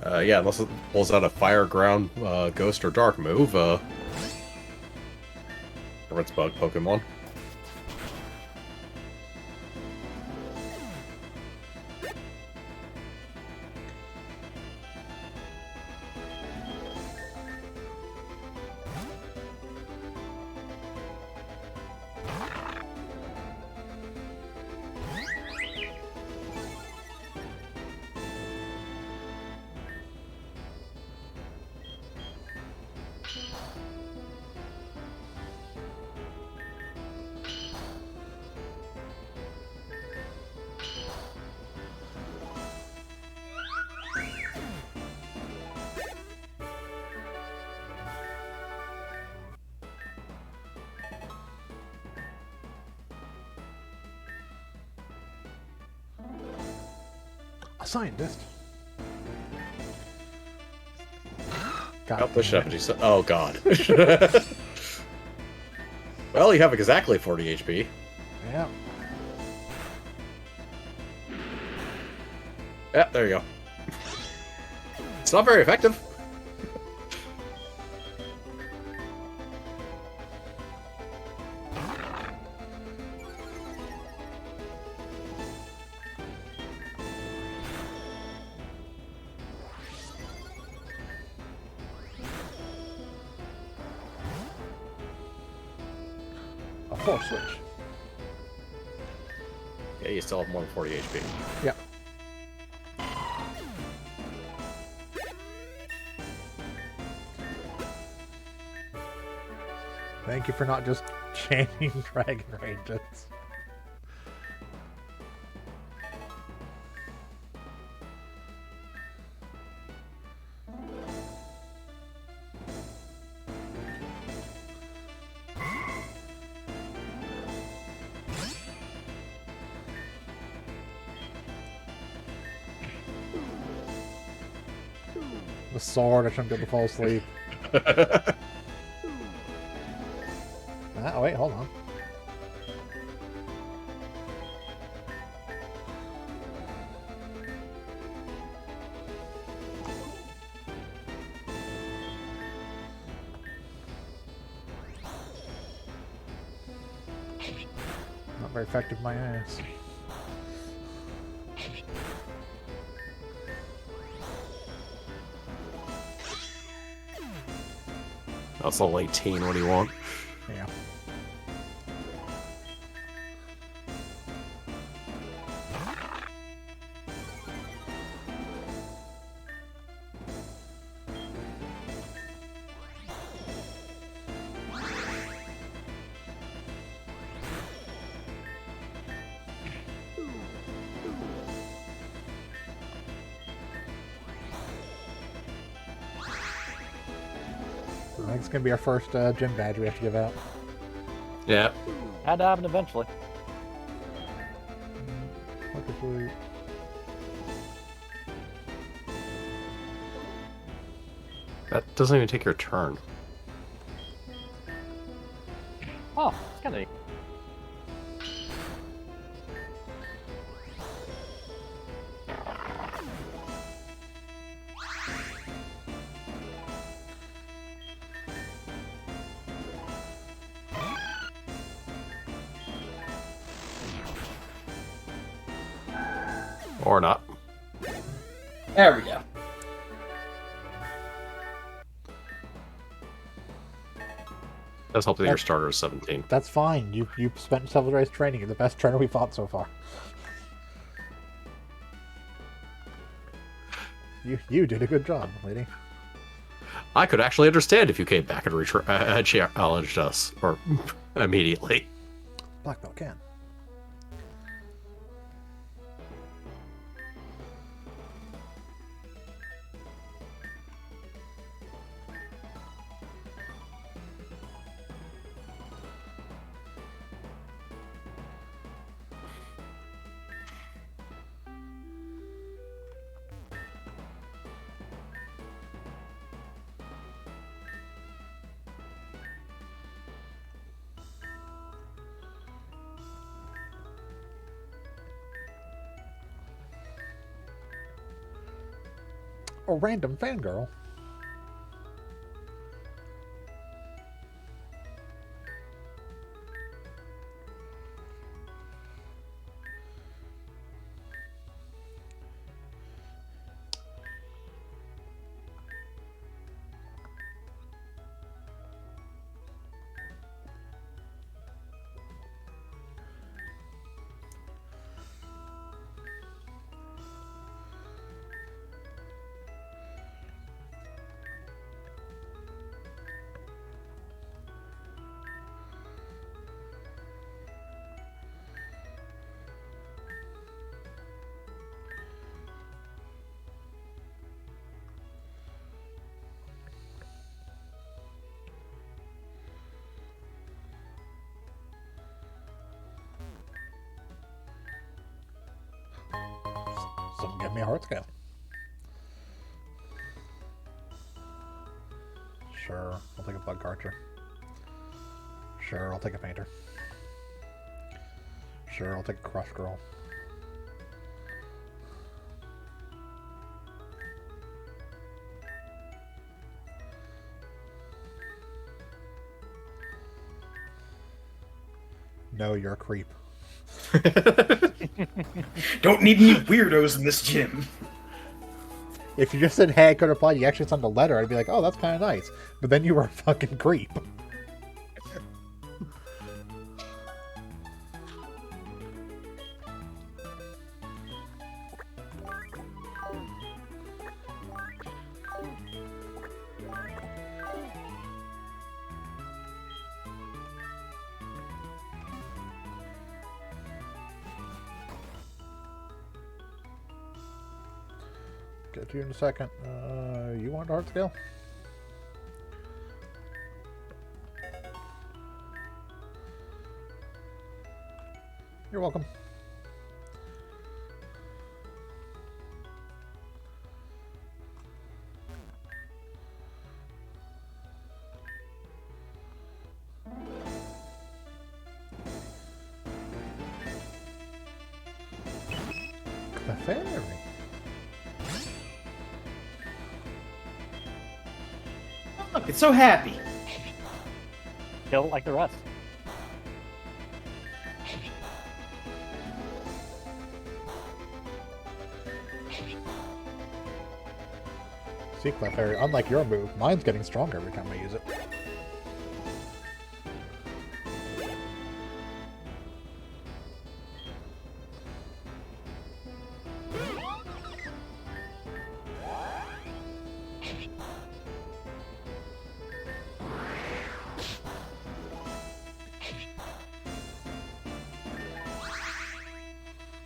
Yeah, unless it pulls out a Fire, Ground, Ghost, or Dark move, or it's Bug Pokemon. A scientist. Up the 70. Oh god. Well, you have exactly 40 HP. Yeah. Yeah, there you go. It's not very effective. A force switch. Yeah, you still have more than 40 HP. Yeah. Thank you for not just chanting Dragon Ranges. The sword, I shouldn't be able to fall asleep. Oh, wait, hold on. Not very effective, my ass. That's level 18, what do you want? Yeah. I think it's going to be our first gym badge we have to give out. Yeah. Had to happen eventually. What if we... That doesn't even take your turn. Oh, it's kind of neat. Or not. There we go. Let's hope that your starter is 17. That's fine. You spent several days training. You're the best trainer we fought so far. You did a good job, lady. I could actually understand if you came back and challenged us. Or immediately. Black belt can. A random fangirl. Someone give me a heart scale. Sure, I'll take a bug archer. Sure, I'll take a painter. Sure, I'll take a crush girl. No, you're a creep. Don't need any weirdos in this gym. If you just said, hey, I could reply, you actually sent a letter, I'd be like, oh, that's kind of nice. But then you were a fucking creep. Get to you in a second. You want a heart scale? You're welcome. Clefairy. Look, it's so happy. Kill like the rest. See, Clefairy, unlike your move, mine's getting stronger every time I use it.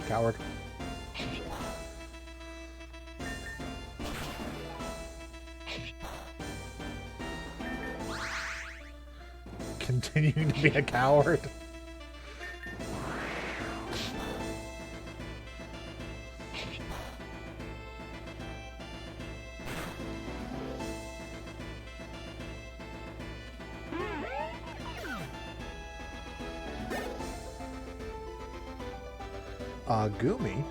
Coward. Continuing to be a coward. Gumi?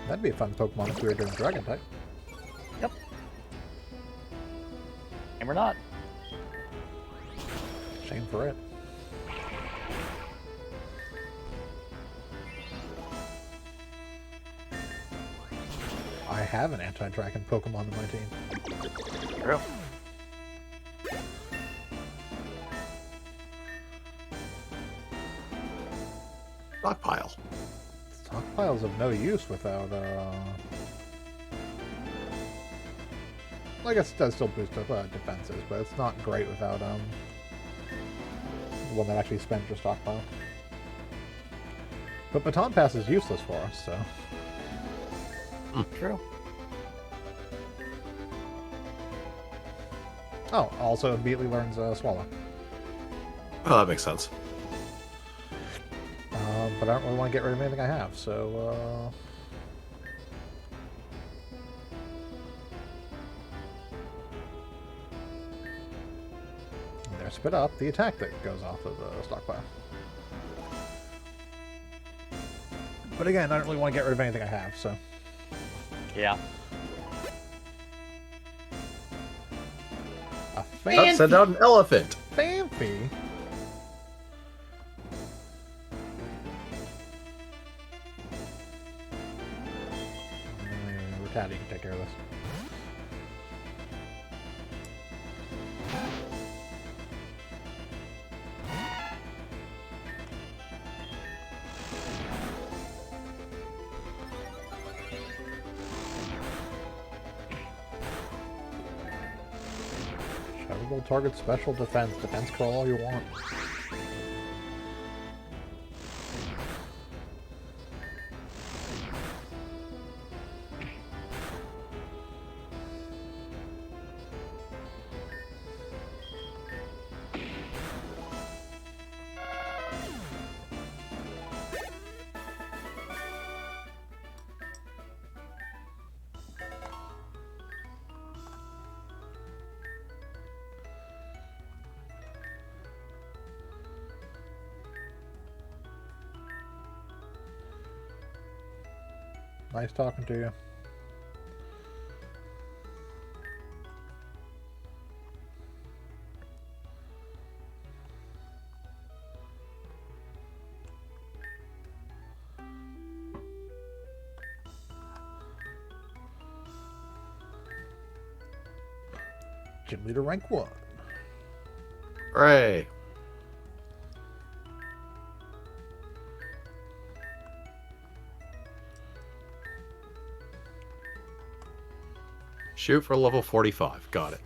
That'd be a fun Pokemon if we were doing Dragon type. Yep. And we're not. Shame for it. I have an anti-dragon Pokemon in my team. True. Stockpile. Stockpile's of no use without I guess it does still boost up defenses, but it's not great without one that actually spends your stockpile. But Baton Pass is useless for us, so... True. Oh, also immediately learns Swallow. Oh, that makes sense. But I don't really want to get rid of anything I have, so... There's Spit Up, the attack that goes off of the stockpile. But again, I don't really want to get rid of anything I have, so... Yeah. A Let's send out an elephant. Fancy. Rattata, you can take care of this. Shovable target special defense. Defense curl all you want. Nice talking to you. Gym leader rank 1. Hooray. Shoot for level 45. Got it.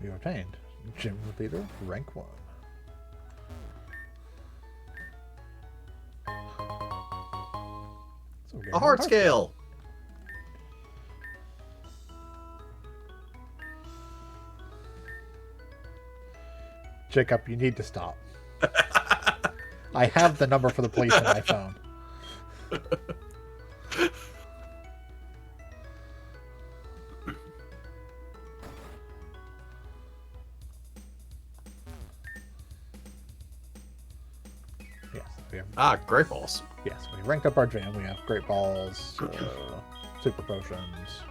You obtained gym leader rank 1. So we're getting A heart scale. Jacob, you need to stop. I have the number for the police on my phone. Yes, we have. Great balls. Yes, we ranked up our gym. We have great balls, super potions,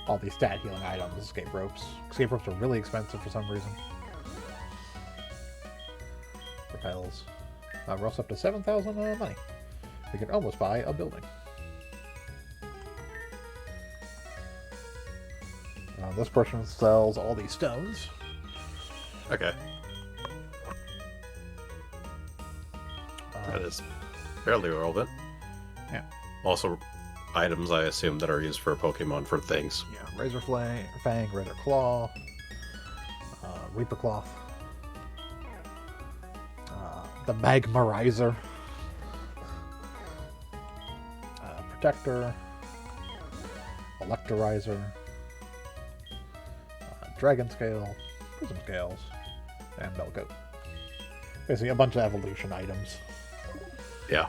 all these stat healing items, escape ropes. Escape ropes are really expensive for some reason. Repels. We're also up to 7,000 money. We can almost buy a building. This person sells all these stones. Okay. That is fairly relevant. Yeah. Also, items I assume that are used for Pokemon for things. Yeah, Razor Fang, Razor Claw, Reaper Cloth, the Magmarizer, Protector, Electorizer, Dragon Scale, Prism Scales, and Bellcoat. Basically a bunch of evolution items. Yeah.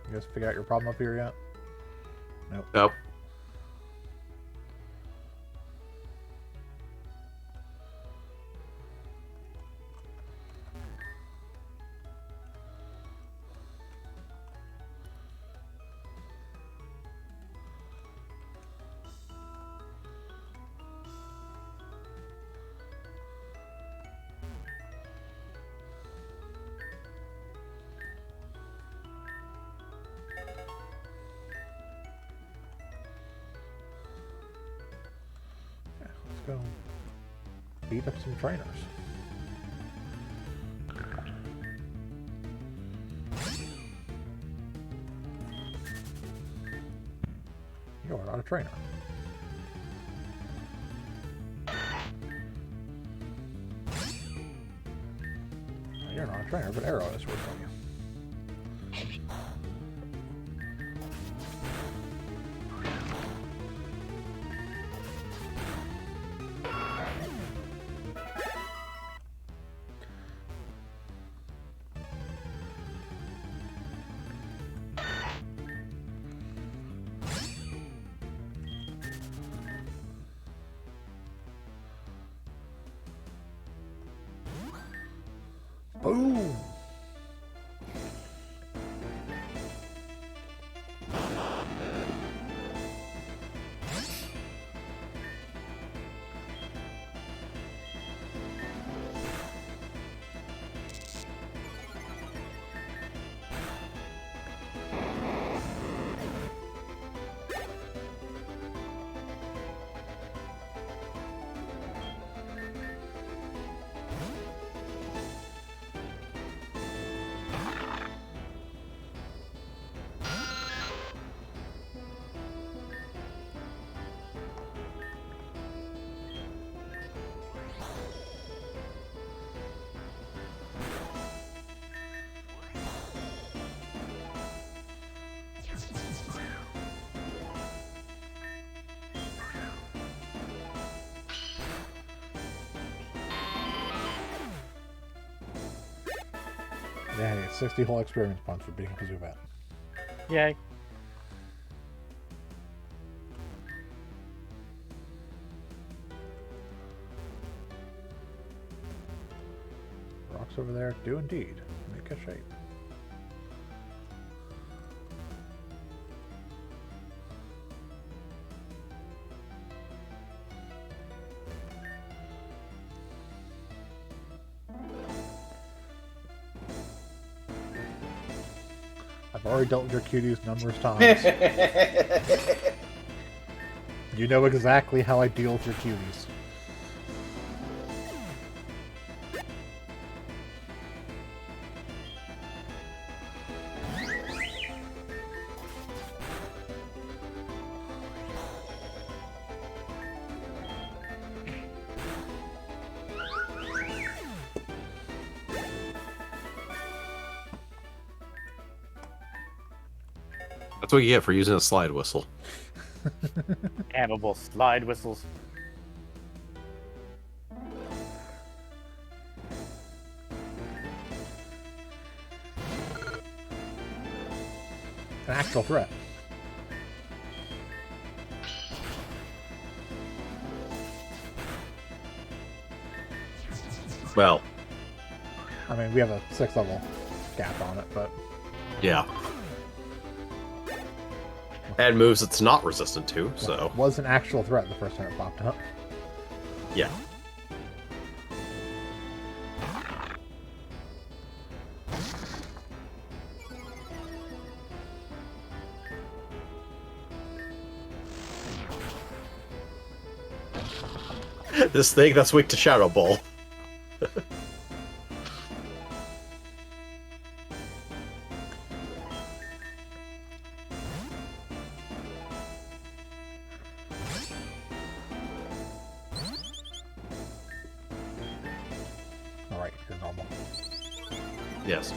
You guys figure out your problem up here yet? Nope. Nope. go beat up some trainers. You are not a trainer. You're not a trainer, but Arrow is working on you. Boom! Yeah, you get 60 whole experience points for being a Zubat. Yay. Rocks over there do indeed make a shape. I've already dealt with your cuties numerous times. You know exactly how I deal with your cuties. That's what you get for using a slide whistle. Damnable slide whistles. An actual threat. Well, I mean, we have a 6th level gap on it, but yeah. And moves it's not resistant to, so. it was an actual threat the first time it popped up. Yeah. This thing that's weak to Shadow Ball. Alright, you're normal. Yes.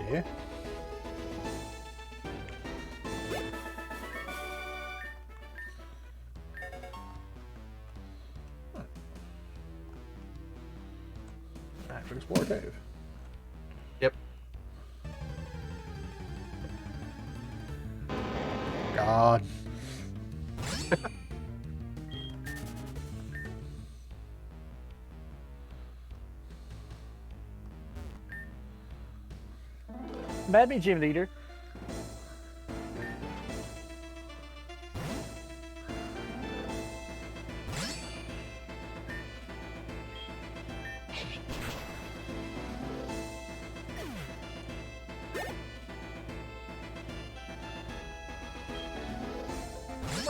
Yeah. Back to Explore Cave. Yep. God. Mad Me Gym Leader.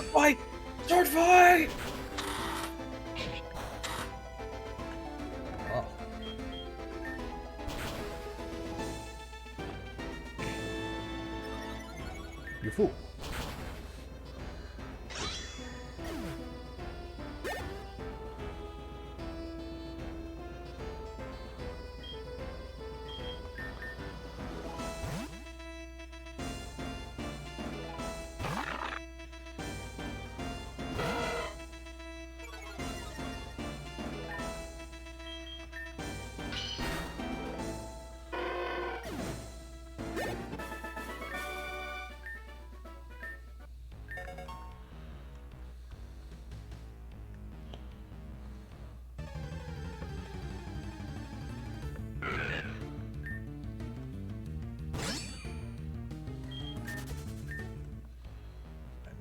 fight! Sword fight! Oh. You fool.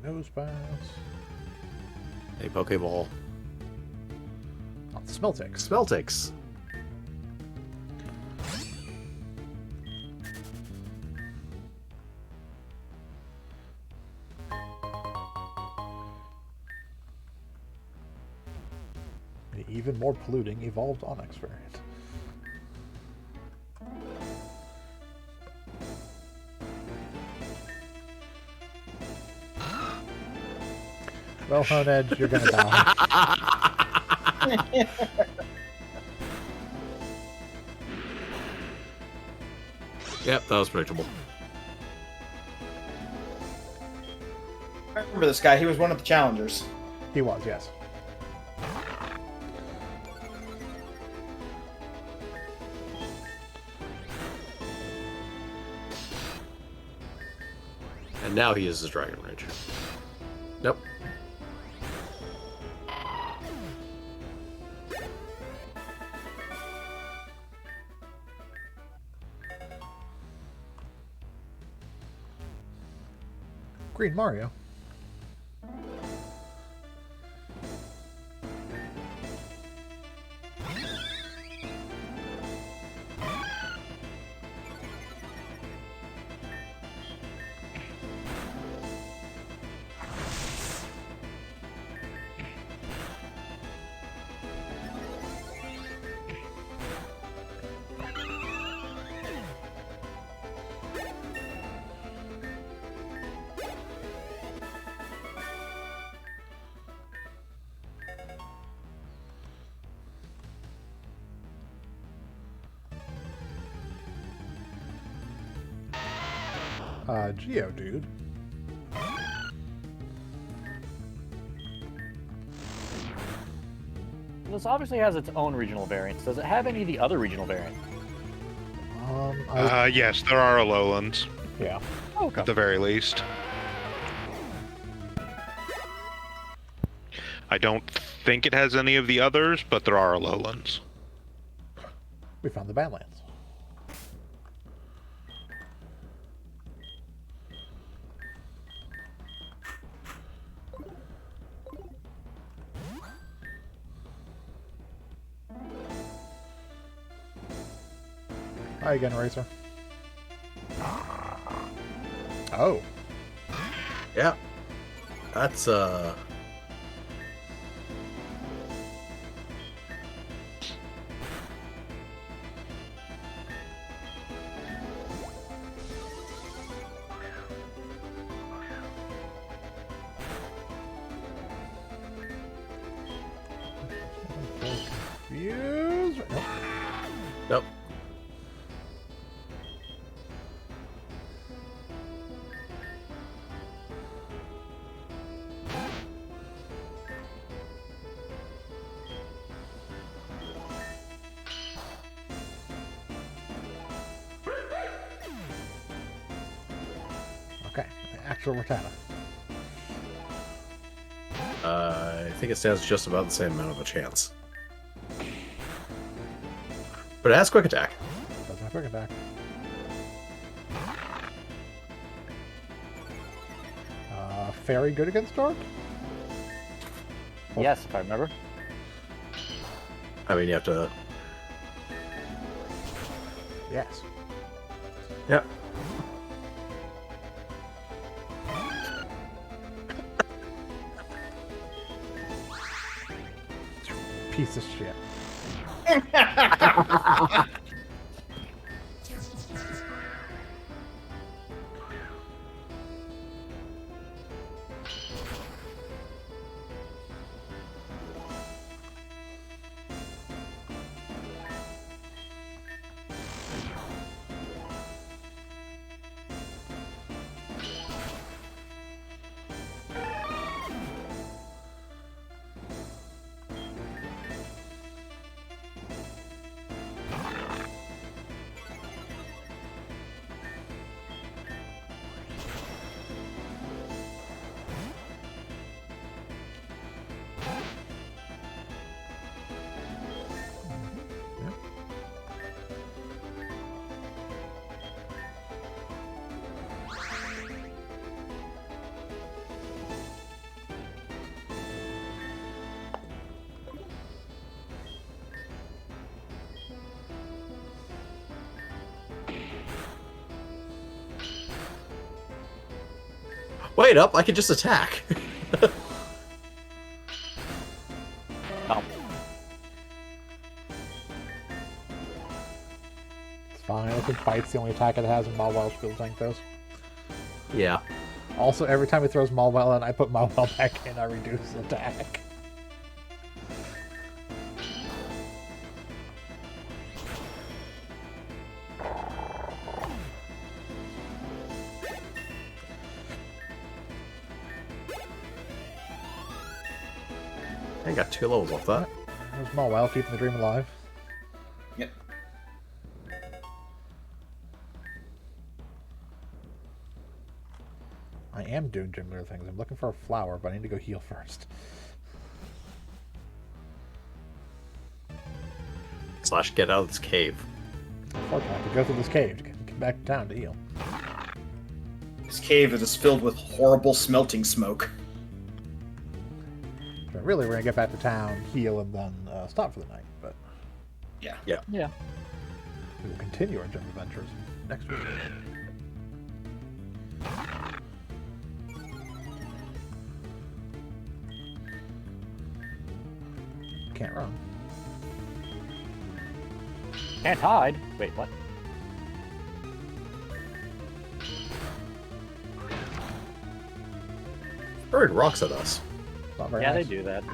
Nose pass. A Pokeball. Oh, Smeltex. Smeltex. The even more polluting evolved Onyx variant. Well, Honedge, you're gonna die. Yep, that was predictable. I remember this guy. He was one of the challengers. He was, yes. And now he uses Dragon Rage. Nope. Green Mario. Geodude. This obviously has its own regional variants. Does it have any of the other regional variants? Yes, there are Alolands, Yeah. Okay. at the very least. I don't think it has any of the others, but there are Alolands. We found the Badlands. Hi again, Racer. Oh. Yeah. That's Confused. Nope. nope. Okay. Actual Rattata. I think it stands just about the same amount of a chance. But it has quick attack. Doesn't have quick attack. Fairy good against Dark? Yes, if I remember. I mean, you have to. Yes. piece of shit. Wait up, I can just attack. Oh, It's fine. I think Bite's the only attack it has, and Mawile Field Tank does. Yeah. Also, every time he throws Mawile in, I put Mawile back in, I reduce his attack. I got 2 levels off that. There's Mawile keeping the dream alive. Yep. I am doing gym leader things. I'm looking for a flower, but I need to go heal first. Slash get out of this cave. Unfortunately, I have to go through this cave to get back to town to heal. This cave is filled with horrible smelting smoke. So really, we're gonna get back to town, heal, and then stop for the night. But Yeah. yeah. we will continue our gym adventures next week. Can't run. Can't hide. Wait, what? Throwing rocks at us. Not very Yeah, nice. they do that.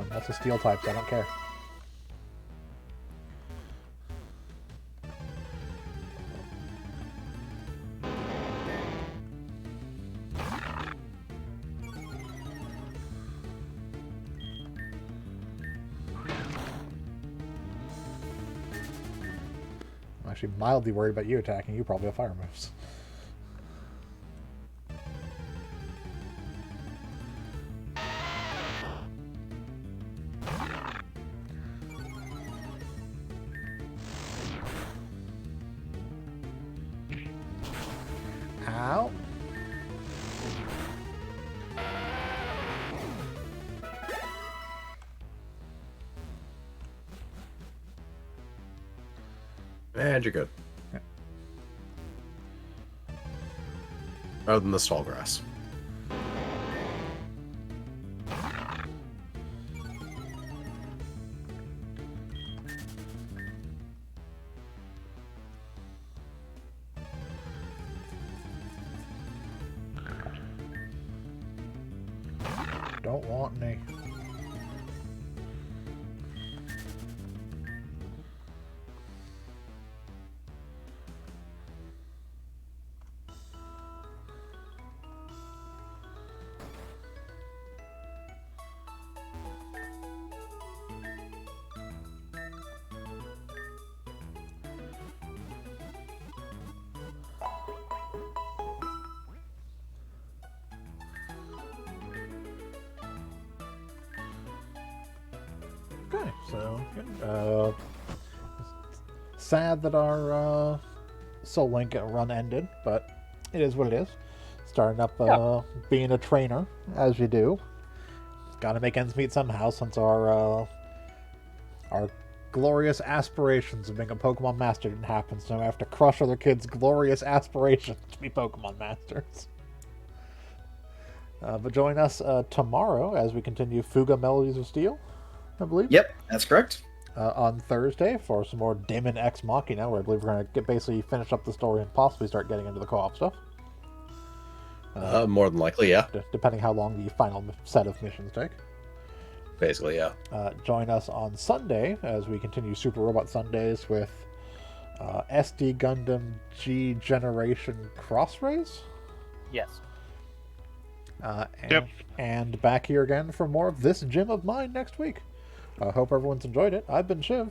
That's a steel type, so I don't care. I'm actually mildly worried about you attacking. You probably have fire moves. Ow. And you're good. Yeah. Other than the stall grass. Don't want any. Okay, so good. Sad that our Soul Link run ended, but it is what it is. Starting up being a trainer, as you do. Got to make ends meet somehow, since our glorious aspirations of being a Pokemon Master didn't happen, so I have to crush other kids' glorious aspirations to be Pokemon Masters. But join us tomorrow as we continue Fuga Melodies of Steel. I believe. Yep, that's correct. On Thursday for some more Daemon X Machina, where I believe we're going to basically finish up the story and possibly start getting into the co-op stuff. More than likely, yeah. Depending how long the final set of missions take. Basically, yeah. Join us on Sunday as we continue Super Robot Sundays with SD Gundam G Generation Crossrays. Yes. And back here again for more of this gym of mine next week. I hope everyone's enjoyed it. I've been Shiv.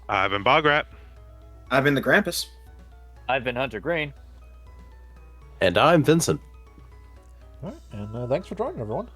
I've been Bograt. I've been the Grampus. I've been Hunter Green. And I'm Vincent. All right, and thanks for joining, everyone.